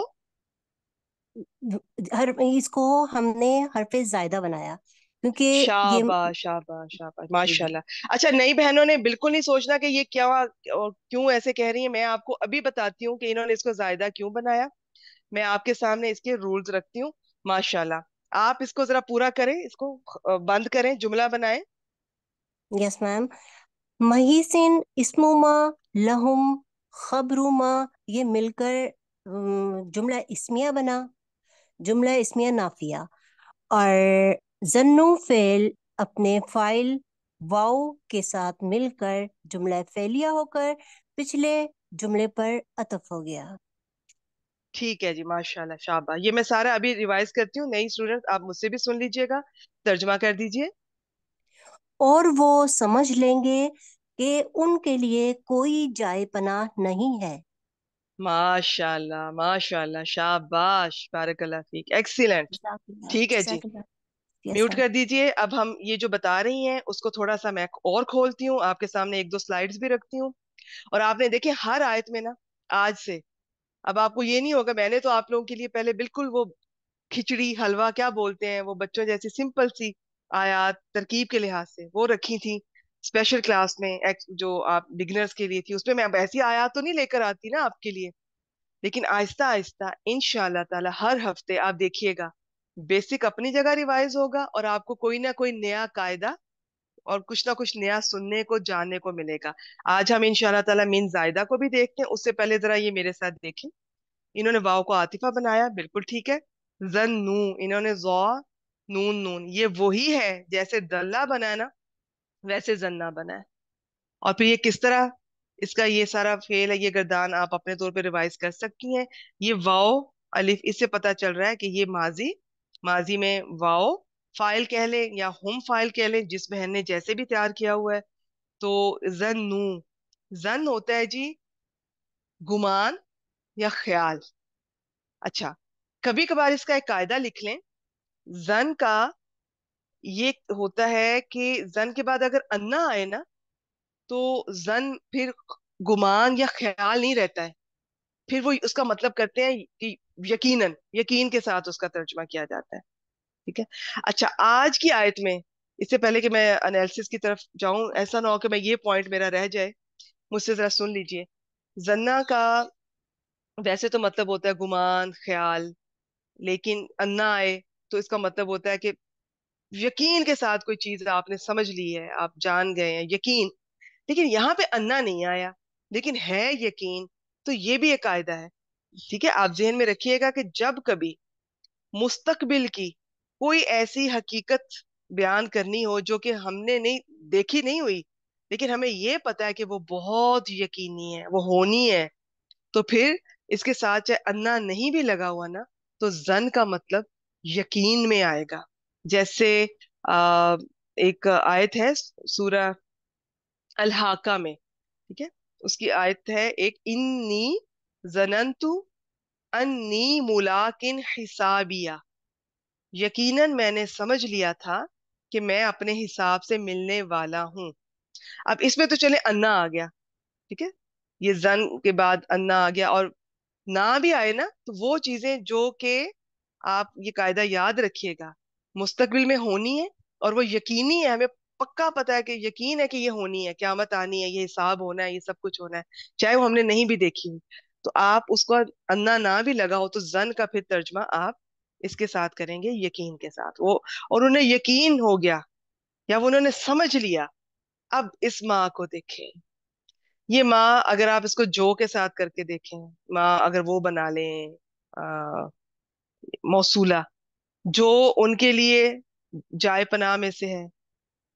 हर इसको हमने हरफे जायदा बनाया क्योंकि ये। शाबाश शाबाश शाबाश, जी जी। माशाल्लाह। अच्छा, नई बहनों ने बिल्कुल नहीं सोचना कि ये क्या और क्यों ऐसे कह रही हैं। मैं आपको अभी बताती हूँ कि इन्होंने इसको जायदा क्यों बनाया। मैं आपके सामने इसके रूल्स रखती हूँ। माशाल्लाह, आप इसको जरा पूरा करें, इसको बंद करें, जुमला बनाएं। Yes ma'am. महिसिन इस्मुमा लहुम खबरुमा, ये मिलकर जुमला इस्मिया बना। जुमला इस्मिया नाफिया। और जन्नु फेल अपने फाइल वाओ के साथ मिलकर जुमला फेलिया होकर पिछले जुमले पर अतफ हो गया। ठीक है जी, माशाल्लाह, शाबाश। ये मैं सारा अभी रिवाइज करती हूँ। नई स्टूडेंट, आप मुझसे भी सुन लीजिएगा, तर्जमा कर दीजिए। और वो समझ लेंगे कि उनके लिए कोई जाए पनाह नहीं है। माशाल्लाह माशाल्लाह, शाबाश, बारकल्लाह फीक, एक्सीलेंट। जज़ाकल्लाह ठीक है जी, जज़ाकल्लाह। Yes mute ma'am. कर दीजिए। अब हम ये जो बता रही हैं उसको थोड़ा सा मैं और खोलती हूँ, आपके सामने एक दो स्लाइड्स भी रखती हूँ। और आपने देखे हर आयत में ना, आज से अब आपको ये नहीं होगा। मैंने तो आप लोगों के लिए पहले बिल्कुल वो खिचड़ी हलवा क्या बोलते हैं, वो बच्चों जैसी सिंपल सी आयात तरकीब के लिहाज से वो रखी थी स्पेशल क्लास में। जो आप बिगिनर्स के लिए थी, उसमें मैं अब ऐसी आयात तो नहीं लेकर आती ना आपके लिए। लेकिन आहिस्ता आहिस्ता इंशाल्लाह ताला हर हफ्ते आप देखिएगा, बेसिक अपनी जगह रिवाइज होगा और आपको कोई ना कोई नया कायदा और कुछ ना कुछ नया सुनने को जानने को मिलेगा। आज हम इंशाल्लाह ताला मीन जायदा को भी देखते हैं। उससे पहले जरा ये मेरे साथ देखें। इन्होंने वाव को आतिफा बनाया, बिल्कुल ठीक है। जन नू, इन्होंने जौ नून नून, ये वही है जैसे दल्ला बना है ना, वैसे जन्ना बना है। और फिर ये किस तरह, इसका ये सारा फेल है, ये गर्दान आप अपने तौर पे रिवाइज कर सकती हैं। ये वाओ अलिफ, इससे पता चल रहा है कि ये माजी, माजी में वाओ फाइल कह ले या हम फाइल कह ले, जिस बहन ने जैसे भी तैयार किया हुआ है। तो जन नू, जन होता है जी गुमान या ख्याल। अच्छा, कभी कभार इसका एक कायदा लिख लें। जन का ये होता है कि जन के बाद अगर अन्ना आए ना, तो जन फिर गुमान या ख्याल नहीं रहता है। फिर वो उसका मतलब करते हैं कि यकीनन, यकीन के साथ उसका तर्जुमा किया जाता है। ठीक है। अच्छा, आज की आयत में, इससे पहले कि मैं एनालिसिस की तरफ जाऊं, ऐसा ना हो कि मैं ये पॉइंट मेरा रह जाए, मुझसे जरा सुन लीजिए। जन्ना का वैसे तो मतलब होता है गुमान ख्याल, लेकिन अन्ना आए तो इसका मतलब होता है कि यकीन के साथ कोई चीज आपने समझ ली है, आप जान गए हैं, यकीन। लेकिन यहाँ पे अन्ना नहीं आया, लेकिन है यकीन। तो ये भी एक कायदा है। ठीक है, आप जहन में रखिएगा कि जब कभी मुस्तकबिल की कोई ऐसी हकीकत बयान करनी हो जो कि हमने नहीं देखी, नहीं हुई, लेकिन हमें ये पता है कि वो बहुत यकीनी है, वो होनी है, तो फिर इसके साथ चाहे अन्ना नहीं भी लगा हुआ ना, तो जन का मतलब यकीन में आएगा। जैसे आ, एक आयत है सूरह अल हाका में, ठीक है, उसकी आयत है एक, इन्नी जनन्तु अन्नी मुलाकिन हिसाबिया, यकीनन मैंने समझ लिया था कि मैं अपने हिसाब से मिलने वाला हूं। अब इसमें तो चले अन्ना आ गया, ठीक है, ये जन के बाद अन्ना आ गया। और ना भी आए ना, तो वो चीजें जो कि आप ये कायदा याद रखिएगा, मुस्तकबिल में होनी है और वो यकीनी है, हमें पक्का पता है कि यकीन है कि ये होनी है, क्यामत आनी है, ये हिसाब होना है, ये सब कुछ होना है, चाहे वो हमने नहीं भी देखी हो। तो आप उसको अन्ना ना भी लगा हो, तो जन का फिर तर्जमा आप इसके साथ करेंगे, यकीन के साथ। वो और उन्हें यकीन हो गया या वो उन्होंने समझ लिया। अब इस माँ को देखें, ये माँ अगर आप इसको जो के साथ करके देखें, माँ अगर वो बना लें मौसूला, जो उनके लिए जाए पनाह में से है,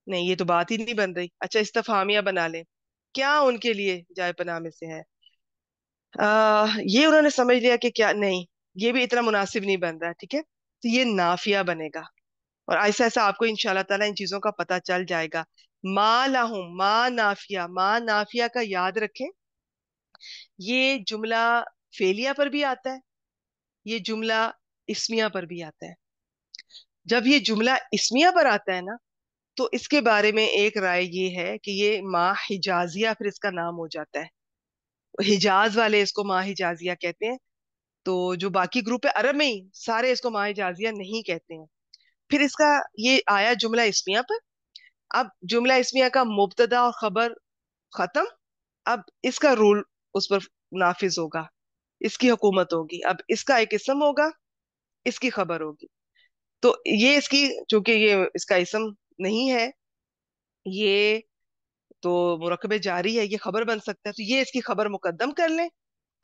नहीं ये तो बात ही नहीं बन रही। अच्छा, इस्तफामिया बना लें, क्या उनके लिए जाए पनाह में से है, ये उन्होंने समझ लिया कि क्या, नहीं ये भी इतना मुनासिब नहीं बन रहा है, ठीक है, तो ये नाफिया बनेगा। और ऐसा ऐसा आपको इंशाल्लाह ताला इन चीजों का पता चल जाएगा। मा लाहुम, मा नाफिया, मा नाफिया का याद रखें। ये जुमला फेलिया पर भी आता है, ये जुमला इस्मिया पर भी आता है। जब ये जुमला इस्मिया पर आता है ना, تو اس کے بارے میں ایک رائے یہ ہے کہ یہ ماں حجازیہ پھر اس کا نام ہو جاتا ہے. حجاز والے اس کو ماں حجازیہ کہتے ہیں. تو جو باقی گروپ ہے عرب میں ہی سارے اس کو ماہ جازیہ نہیں کہتے ہیں. پھر اس کا یہ آیا جملہ اسمیہ پر. اب جملہ اسمیہ کا مبتدا اور خبر ختم. اب اس کا رول اس پر نافذ ہوگا, اس کی حکومت ہوگی. اب اس کا ایک اسم ہوگا, اس کی خبر ہوگی. تو یہ اس کی, چونکہ یہ اس کا اسم نہیں ہے, یہ تو مرکب جاری ہے, یہ خبر بن سکتا ہے, تو یہ اس کی خبر مقدم کر لیں.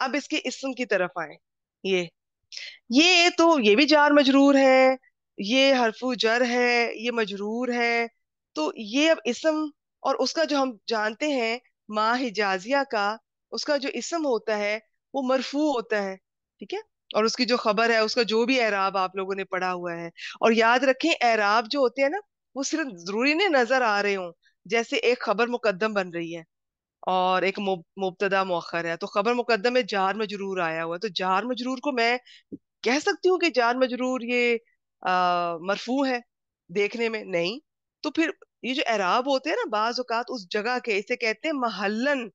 اب اس کے اسم کی طرف آئیں. یہ تو یہ بھی جار مجرور ہے, یہ حرف جر ہے, یہ مجرور ہے. تو یہ اب اسم, اور اس کا جو ہم جانتے ہیں ما حجازیہ کا, اس کا جو اسم ہوتا ہے وہ مرفوع ہوتا ہے. ٹھیک ہے, اور اس کی جو خبر ہے, اس کا جو بھی اعراب آپ لوگوں نے پڑھا ہوا ہے. اور یاد رکھیں اعراب جو ہوتے ہیں نا, وہ صرف ضروری نہیں نظر آ رہے ہوں. جیسے ایک خبر مقدم بن رہی ہے اور ایک مبتدا مؤخر ہے, تو خبر مقدم میں جار مجرور آیا ہوا ہے, تو جار مجرور کو میں کہہ سکتی ہوں کہ جار مجرور یہ مرفوع ہے دیکھنے میں نہیں. تو پھر یہ جو اعراب ہوتے ہیں نا بعض اوقات اس جگہ کے, اسے کہتے ہیں محلن.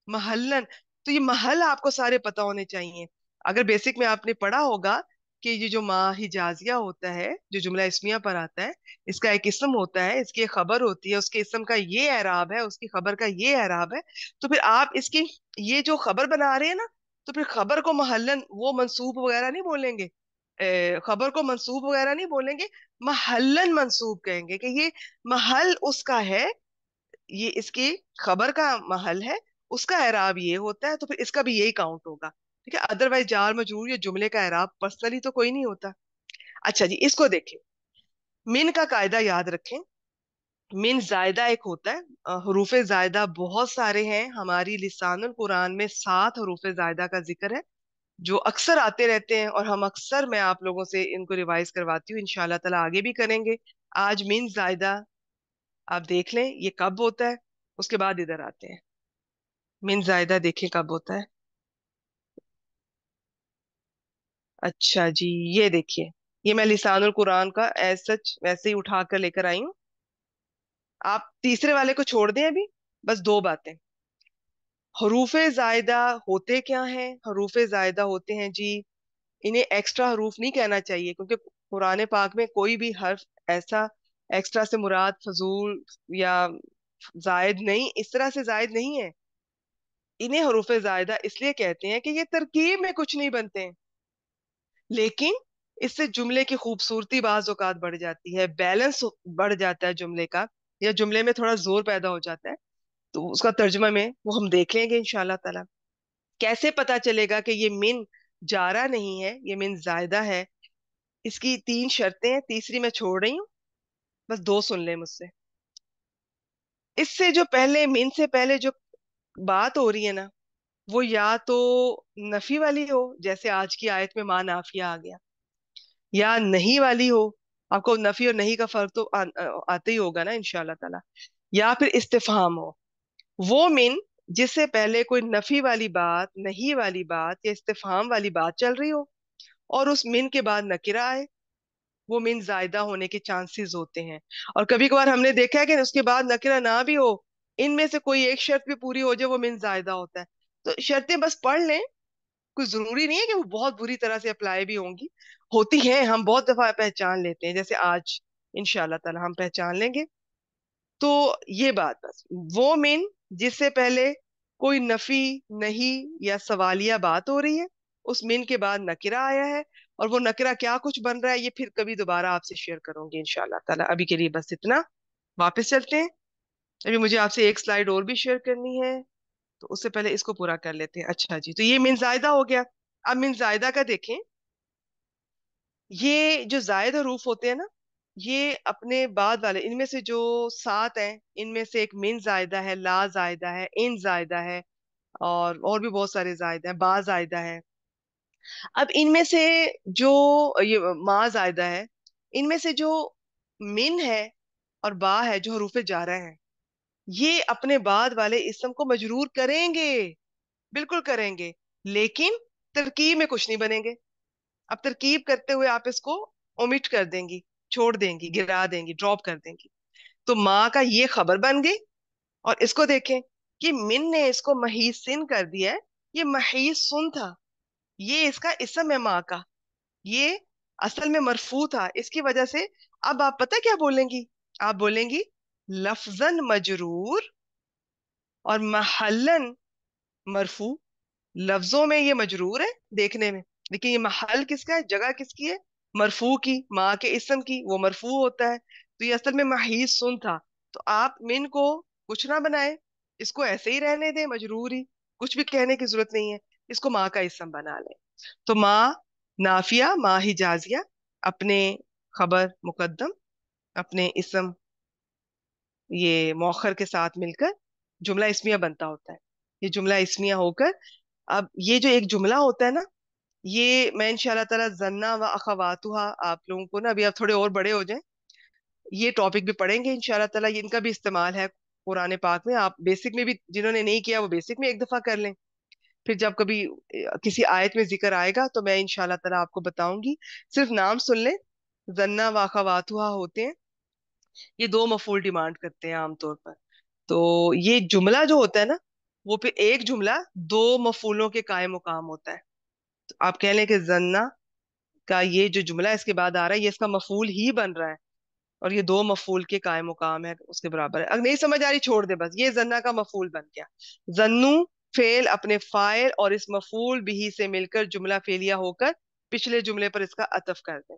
محلن, تو یہ محل آپ کو سارے پتہ ہونے چاہیے. اگر بیسک میں آپ نے پڑھا ہوگا کہ یہ جو ما حجازیہ ہوتا ہے, جو جملہ اسمیہ پر آتا ہے, اس کا ایک اسم ہوتا ہے, اس کی ایک خبر ہوتی ہے, اس کے اسم کا یہ اعراب ہے, اس کی خبر کا یہ اعراب ہے. تو پھر آپ اس کی یہ جو خبر بنا رہے ہیں نا, تو پھر خبر کو محلن وہ منصوب وغیرہ نہیں بولیں گے, خبر کو منصوب وغیرہ نہیں بولیں گے, محلن منصوب کہیں گے کہ یہ محل اس کا ہے, یہ اس کی خبر کا محل ہے, اس کا اعراب یہ ہوتا ہے, تو پھر اس کا بھی یہی کاؤنٹ ہوگا. ٹھیک ہے, ادروائز جار مجرور یا جملے کا اعراب پرسنلی تو کوئی نہیں ہوتا. اچھا جی, اس کو دیکھیں. من کا قاعدہ یاد رکھیں. من زائدہ ایک ہوتا ہے, حروف زائدہ بہت سارے ہیں. ہماری لسان القرآن میں 7 حروف زائدہ کا ذکر ہے جو اکثر آتے رہتے ہیں, اور ہم اکثر میں آپ لوگوں سے ان کو ریوائز کرواتی ہوں, انشاءاللہ تعالیٰ آگے بھی کریں گے. آج من زائدہ آپ دیکھ لیں یہ کب ہوتا ہے, اس کے بعد ادھر آتے ہیں. من زائدہ دیکھیں کب ہوتا ہے. اچھا جی, یہ دیکھیے, یہ میں لسان القرآن کا ایز سچ ویسے ہی اٹھا کر لے کر آئی ہوں. آپ تیسرے والے کو چھوڑ دیں ابھی, بس 2 باتیں. حروف زائدہ ہوتے کیا ہیں؟ حروف زائدہ ہوتے ہیں جی, انہیں ایکسٹرا حروف نہیں کہنا چاہیے, کیونکہ قرآن پاک میں کوئی بھی حرف ایسا ایکسٹرا سے مراد فضول یا زائد نہیں, اس طرح سے زائد نہیں ہے. انہیں حروف زائدہ اس لیے کہتے ہیں کہ یہ ترکیب میں کچھ نہیں بنتے ہیں, لیکن اس سے جملے کی خوبصورتی بعض اوقات بڑھ جاتی ہے, بیلنس بڑھ جاتا ہے جملے کا, یا جملے میں تھوڑا زور پیدا ہو جاتا ہے. تو اس کا ترجمہ میں وہ ہم دیکھ لیں گے انشاءاللہ تعالی. کیسے پتا چلے گا کہ یہ من جارا نہیں ہے, یہ من زائدہ ہے؟ اس کی 3 شرطیں ہیں, تیسری میں چھوڑ رہی ہوں, بس 2 سن لیں مجھ سے. اس سے جو پہلے, من سے پہلے جو بات ہو رہی ہے نا, وہ یا تو نفی والی ہو, جیسے آج کی آیت میں ماں نافیہ آ گیا, یا نہیں والی ہو. آپ کو نفی اور نہیں کا فرق تو آتے ہی ہوگا نا انشاءاللہ تعالی. یا پھر استفہام ہو. وہ من جس سے پہلے کوئی نفی والی بات, نہیں والی بات یا استفہام والی بات چل رہی ہو, اور اس من کے بعد نکرہ آئے, وہ من زائدہ ہونے کے چانسز ہوتے ہیں. اور کبھی کبھار ہم نے دیکھا ہے کہ اس کے بعد نکرہ نہ بھی ہو, ان میں سے کوئی ایک شرط بھی پوری ہو جائے, وہ من زائدہ ہوتا ہے. تو شرطیں بس پڑھ لیں, کوئی ضروری نہیں ہے کہ وہ بہت بری طرح سے اپلائی بھی ہوں گی, ہوتی ہیں, ہم بہت دفعہ پہچان لیتے ہیں, جیسے آج انشاءاللہ تعالی ہم پہچان لیں گے. تو یہ بات, بس وہ من جس سے پہلے کوئی نفی, نہیں یا سوالیہ بات ہو رہی ہے, اس من کے بعد نکرہ آیا ہے, اور وہ نکرہ کیا کچھ بن رہا ہے یہ پھر کبھی دوبارہ آپ سے شیئر کروں گی انشاءاللہ تعالی. ابھی کے لیے بس اتنا. واپس چلتے ہیں, ابھی مجھے آپ سے ایک سلائیڈ اور بھی شیئر کرنی ہے, تو اس سے پہلے اس کو پورا کر لیتے ہیں. اچھا جی, تو یہ من زائدہ ہو گیا. اب من زائدہ کا دیکھیں, یہ جو زائد حروف ہوتے ہیں نا, یہ اپنے بعد والے, ان میں سے جو 7 ہیں, ان میں سے ایک من زائدہ ہے, لا زائدہ ہے, ان زائدہ ہے, اور بھی بہت سارے زائدہ ہیں, با زائدہ ہے. اب ان میں سے جو یہ ما زائدہ ہے, ان میں سے جو من ہے اور با ہے, جو حروف جارہ ہیں, یہ اپنے بعد والے اسم کو مجرور کریں گے, بالکل کریں گے, لیکن ترکیب میں کچھ نہیں بنیں گے. اب ترکیب کرتے ہوئے آپ اس کو اومٹ کر دیں گی, چھوڑ دیں گی, گرا دیں گی, ڈراپ کر دیں گی. تو ماں کا یہ خبر بن گئی. اور اس کو دیکھیں کہ من نے اس کو محیسن کر دیا ہے. یہ محیس سن تھا, یہ اس کا اسم ہے ماں کا, یہ اصل میں مرفوع تھا. اس کی وجہ سے اب آپ پتہ کیا بولیں گی؟ آپ بولیں گی لفظاً مجرور اور محلن مرفوع. لفظوں میں یہ مجرور ہے دیکھنے میں, لیکن یہ محل کس کا ہے, جگہ کس کی ہے؟ مرفوع کی, ماں کے اسم کی. وہ مرفوع ہوتا ہے. تو یہ اصل میں محیز سن تھا. تو آپ من کو کچھ نہ بنائے, اس کو ایسے ہی رہنے دیں مجرور ہی, کچھ بھی کہنے کی ضرورت نہیں ہے. اس کو ماں کا اسم بنا لیں. تو ماں نافیہ, ماں حجازیہ, اپنے خبر مقدم, اپنے اسم یہ مؤخر کے ساتھ مل کر جملہ اسمیہ بنتا ہوتا ہے. یہ جملہ اسمیہ ہو کر, اب یہ جو ایک جملہ ہوتا ہے نا, یہ میں انشاءاللہ تعالی زنا و اخواتها آپ لوگوں کو نا, ابھی آپ تھوڑے اور بڑے ہو جائیں, یہ ٹاپک بھی پڑھیں گے انشاءاللہ تعالی. ان کا بھی استعمال ہے قرآن پاک میں. آپ بیسک میں بھی جنہوں نے نہیں کیا وہ بیسک میں ایک دفعہ کر لیں, پھر جب کبھی کسی آیت میں ذکر آئے گا تو میں انشاءاللہ تعالی آپ کو بتاؤں گی. صرف نام سن لیں, زنا و اخواتها ہوتے ہیں, یہ دو مفعول ڈیمانڈ کرتے ہیں عام طور پر. تو یہ جملہ جو ہوتا ہے نا, وہ پھر ایک جملہ دو مفعولوں کے قائم مقام ہوتا ہے. تو آپ کہہ لیں کہ زنا کا یہ جو جملہ اس کے بعد آ رہا ہے, یہ اس کا مفعول ہی بن رہا ہے, اور یہ دو مفعول کے قائم مقام ہے, اس کے برابر ہے. اگر نہیں سمجھ آ رہی چھوڑ دے, بس یہ زنا کا مفعول بن گیا. زنو فعل اپنے فاعل اور اس مفعول بھی سے مل کر جملہ فعلیہ ہو کر پچھلے جملے پر اس کا عطف کر دیں.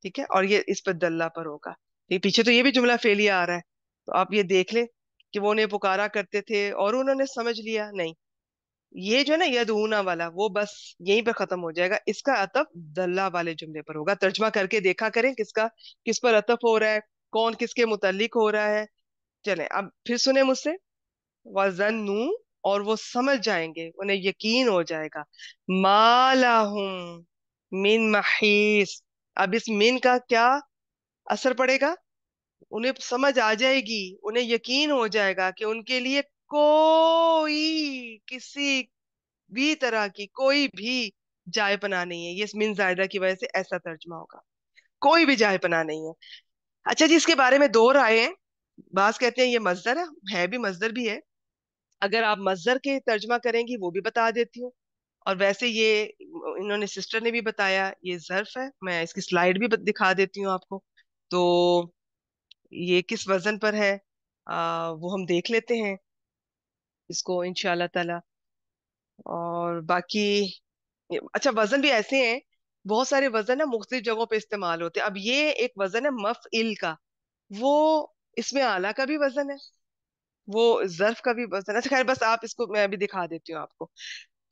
ٹھیک ہے, اور یہ اس پر دلہ پر ہوگا. یہ پیچھے تو یہ بھی جملہ فعلیہ آ رہا ہے, تو آپ یہ دیکھ لیں کہ وہ انہیں پکارا کرتے تھے اور انہوں نے سمجھ لیا. نہیں, یہ جو ہے نا یدعونا والا, وہ بس یہیں پہ ختم ہو جائے گا. اس کا عطف دلہ والے جملے پر ہوگا. ترجمہ کر کے دیکھا کریں کس کا کس پر عطف ہو رہا ہے, کون کس کے متعلق ہو رہا ہے. چلیں اب پھر سنیں مجھ سے. وَظَنُّوا, اور وہ سمجھ جائیں گے, انہیں یقین ہو جائے گا. مَا لَهُم من محیص, اب اس من کا کیا اثر پڑے گا؟ انہیں سمجھ آ جائے گی, انہیں یقین ہو جائے گا کہ ان کے لیے کوئی کسی بھی طرح کی کوئی بھی جائے پناہ نہیں ہے. یہ اس من زائدہ کی وجہ سے ایسا ترجمہ ہوگا, کوئی بھی جائے پناہ نہیں ہے. اچھا جی, اس کے بارے میں دو رائے ہیں. بعض کہتے ہیں یہ مصدر ہے بھی مصدر بھی ہے. اگر آپ مصدر کے ترجمہ کریں گی وہ بھی بتا دیتی ہوں, اور ویسے یہ انہوں نے سسٹر نے بھی بتایا یہ ظرف ہے. میں اس کی سلائیڈ بھی دکھا دیتی ہوں آپ کو. تو یہ کس وزن پر ہے وہ ہم دیکھ لیتے ہیں اس کو انشاءاللہ تعالی. اور باقی اچھا, وزن بھی ایسے ہیں, بہت سارے وزن ہے مختلف جگہوں پہ استعمال ہوتے ہیں. اب یہ ایک وزن ہے مفعل کا, وہ اس میں اعلیٰ کا بھی وزن ہے, وہ ظرف کا بھی وزن ہے. اچھا خیر, بس آپ اس کو میں ابھی دکھا دیتی ہوں آپ کو.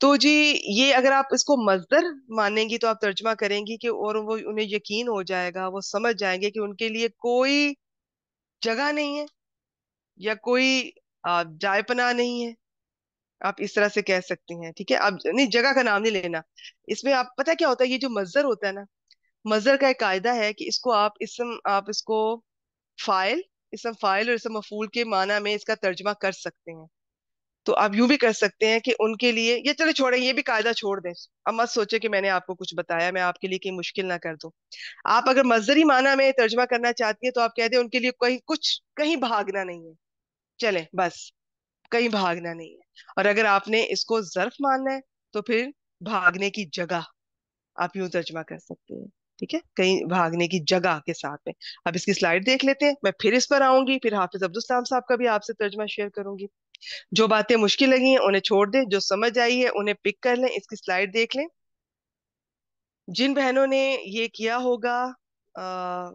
تو جی یہ اگر آپ اس کو مصدر مانیں گی تو آپ ترجمہ کریں گی کہ اور وہ انہیں یقین ہو جائے گا, وہ سمجھ جائیں گے کہ ان کے لیے کوئی جگہ نہیں ہے یا کوئی جائے پناہ نہیں ہے. آپ اس طرح سے کہہ سکتے ہیں. ٹھیک ہے, اب نہیں جگہ کا نام نہیں لینا. اس میں آپ پتہ کیا ہوتا ہے, یہ جو مصدر ہوتا ہے نا, مصدر کا ایک قاعدہ ہے کہ اس کو آپ اس کو فائل, اسم فائل اور اسم مفعول کے معنی میں اس کا ترجمہ کر سکتے ہیں. تو آپ یوں بھی کر سکتے ہیں کہ ان کے لیے, یہ چلے چھوڑیں, یہ بھی قاعدہ چھوڑ دیں. اب مت سوچے کہ میں نے آپ کو کچھ بتایا, میں آپ کے لیے کہیں مشکل نہ کر دوں. آپ اگر مصدری معنی میں ترجمہ کرنا چاہتی ہیں تو آپ کہہ دیں ان کے لیے کہیں بھاگنا نہیں ہے. چلیں بس, کہیں بھاگنا نہیں ہے. اور اگر آپ نے اس کو ظرف ماننا ہے تو پھر بھاگنے کی جگہ آپ یوں ترجمہ کر سکتے ہیں. ٹھیک ہے, کہیں بھاگنے کی جگہ کے ساتھ میں. اب اس کی سلائیڈ دیکھ لیتے ہیں, میں پھر اس پر آؤں گی, پھر حافظ عبدالسلام صاحب کا بھی آپ سے ترجمہ شیئر کروں گی. جو باتیں مشکل لگی ہیں انہیں چھوڑ دیں, جو سمجھ آئی ہے انہیں پک کر لیں. اس کی سلائیڈ دیکھ لیں. جن بہنوں نے یہ کیا ہوگا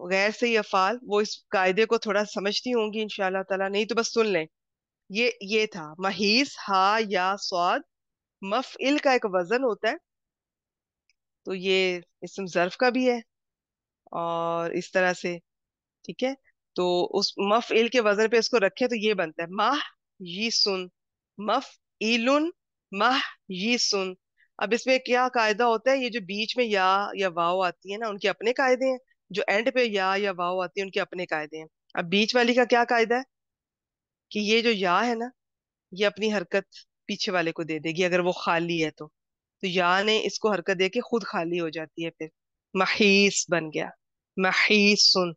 غیر صحیح افعال, وہ اس قاعدے کو تھوڑا سمجھتی ہوں گی انشاءاللہ تعالیٰ. نہیں تو بس سن لیں. یہ تھا محیص, ہا یا صاد, مفعل کا ایک وزن ہوتا ہے. تو یہ اسم ظرف کا بھی ہے اور اس طرح سے. ٹھیک ہے, تو اس مفعل کے وزن پہ اس کو رکھے تو یہ بنتا ہے ماہ یہ سن, مفعیلن ماہ یہ سن. اب اس میں کیا قاعدہ ہوتا ہے, یہ جو بیچ میں یا واو آتی ہے نا, ان کے اپنے قاعدے ہیں. جو اینڈ پہ یا واو آتی ہے ان کے اپنے قاعدے ہیں. اب بیچ والی کا کیا قاعدہ ہے کہ یہ جو یا ہے نا, یہ اپنی حرکت پیچھے والے کو دے دے گی اگر وہ خالی ہے تو یا نے اس کو حرکت دے کے خود خالی ہو جاتی ہے. پھر محیص بن گیا, محیص سن.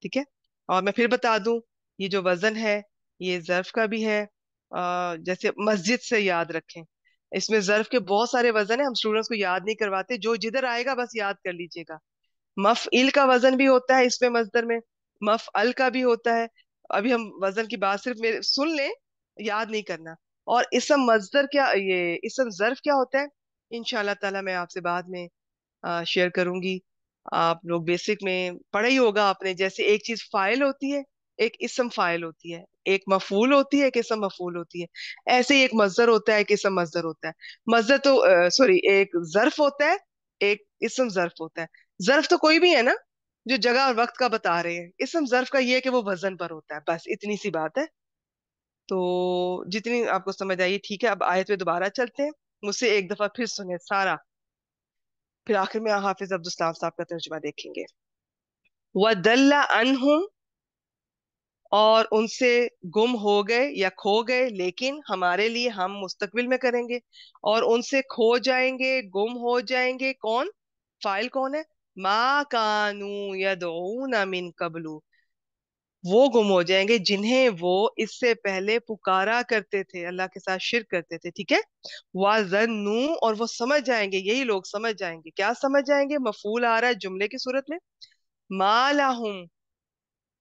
ٹھیک ہے, और मैं फिर बता दूं, ये जो वजन है ये ज़र्फ का भी है। जैसे मस्जिद से याद रखें, इसमें ज़र्फ के बहुत सारे वजन है, हम स्टूडेंट्स को याद नहीं करवाते, जो जिधर आएगा बस याद कर लीजिएगा। मफइल का वजन भी होता है इसमें मजदर में, मफअल का भी होता है। अभी हम वजन की बात सिर्फ मेरे सुन लें, याद नहीं करना। और इसम मजदर क्या, ये इसम ज़र्फ क्या होता है, इंशाल्लाह ताला मैं आपसे बाद में शेयर करूंगी। आप लोग बेसिक में पढ़ा ही होगा आपने, जैसे एक चीज फाइल होती है, एक इसम फाइल होती है, एक मफूल होती है, एक इसम मफूल होती है। ऐसे ही एक मजदर होता है, एक इसम मजदर होता है। मजदर तो सॉरी, एक जर्फ होता है, एक इसम जर्फ होता है। जर्फ तो कोई भी है ना, जो जगह और वक्त का बता रहे हैं। इसम जर्फ का ये है कि वो वजन पर होता है, बस इतनी सी बात है। तो जितनी आपको समझ आई ठीक है। अब आयत में दोबारा चलते हैं, मुझसे एक दफा फिर सुने सारा, फिर आखिर में हाफिज अब्दुल सलाम साहब का तर्जुमा देखेंगे। वदल्ला अनहुम, और उनसे गुम हो गए या खो गए, लेकिन हमारे लिए हम मुस्तकबिल में करेंगे। और उनसे खो जाएंगे, गुम हो जाएंगे, कौन, फाइल कौन है, मा कानू यदऊना मिन कबलू, वो गुम हो जाएंगे जिन्हें वो इससे पहले पुकारा करते थे, अल्लाह के साथ शिर्क करते थे। ठीक है। वाजन्नू, और वो समझ जाएंगे, यही लोग समझ जाएंगे। क्या समझ जाएंगे, मफूल आ रहा है जुमले की सूरत में, मालाहुम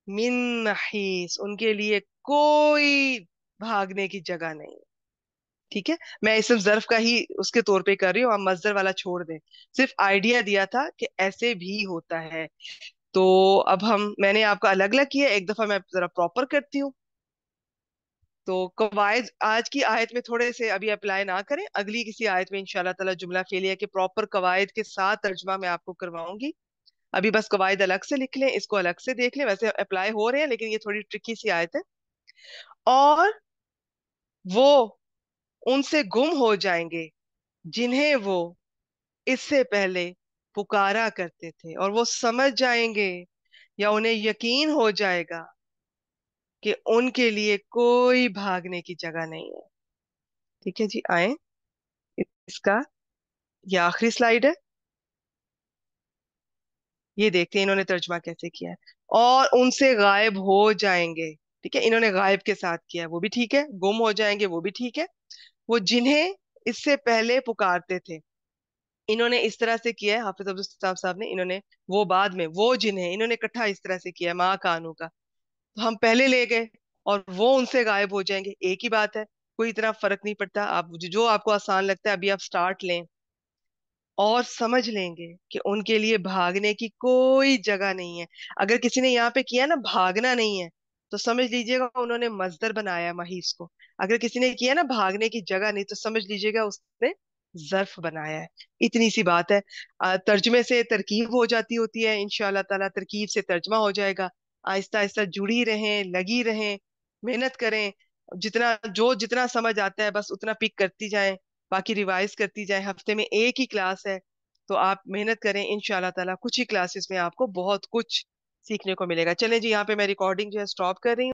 मिन महीस, उनके लिए कोई भागने की जगह नहीं। ठीक है। मैं इस सिर्फ जर्फ का ही उसके तौर पे कर रही हूँ, आप मजदर वाला छोड़ दें, सिर्फ आइडिया दिया था कि ऐसे भी होता है। तो अब हम, मैंने आपको अलग अलग किया, एक दफा मैं जरा प्रॉपर करती हूँ। तो कवायद आज की आयत में थोड़े से अभी अप्लाई ना करें, अगली किसी आयत में इंशाल्लाह ताला जुमला फेलिया के प्रॉपर कवायद के साथ तर्जमा मैं आपको करवाऊंगी। अभी बस कवायद अलग से लिख लें, इसको अलग से देख लें, वैसे अप्लाई हो रहे हैं लेकिन ये थोड़ी ट्रिकी सी आयत है। और वो उनसे गुम हो जाएंगे जिन्हें वो इससे पहले पुकारा करते थे, और वो समझ जाएंगे या उन्हें यकीन हो जाएगा कि उनके लिए कोई भागने की जगह नहीं है। ठीक है जी, आए इसका, ये आखिरी स्लाइड है, ये देखते हैं इन्होंने तर्जमा कैसे किया है। और उनसे गायब हो जाएंगे, ठीक है, इन्होंने गायब के साथ किया है, वो भी ठीक है। गुम हो जाएंगे, वो भी ठीक है। वो जिन्हें इससे पहले पुकारते थे, इन्होंने इस तरह से किया है, हाफिज अब्दुल सत्तार साहब ने, इन्होंने वो बाद में, वो जिन्हें, इन्होंने इकट्ठा इस तरह से किया है माँ कानू का। तो हम पहले ले गए, और वो उनसे गायब हो जाएंगे, एक ही बात है, कोई इतना फर्क नहीं पड़ता। आप जो आपको आसान लगता है अभी आप स्टार्ट लें, और समझ लेंगे कि उनके लिए भागने की कोई जगह नहीं है। अगर किसी ने यहाँ पे किया ना भागना नहीं है, तो समझ लीजिएगा उन्होंने मजदर बनाया है महीस को। अगर किसी ने किया ना भागने की जगह नहीं, तो समझ लीजिएगा उसने जर्फ बनाया है। इतनी सी बात है। तर्जमे से तरकीब हो जाती होती है, इंशाल्लाह ताला तरकीब से तर्जमा हो जाएगा। आहिस्ता आहिस्ता जुड़ी रहें, लगी रहें, मेहनत करें, जितना जो जितना समझ आता है बस उतना पिक करती जाएं, बाकी रिवाइज करती जाए। हफ्ते में एक ही क्लास है, तो आप मेहनत करें, इंशाल्लाह ताला कुछ ही क्लासेस में आपको बहुत कुछ सीखने को मिलेगा। चलें जी, यहाँ पे मैं रिकॉर्डिंग जो है स्टॉप कर रही हूँ।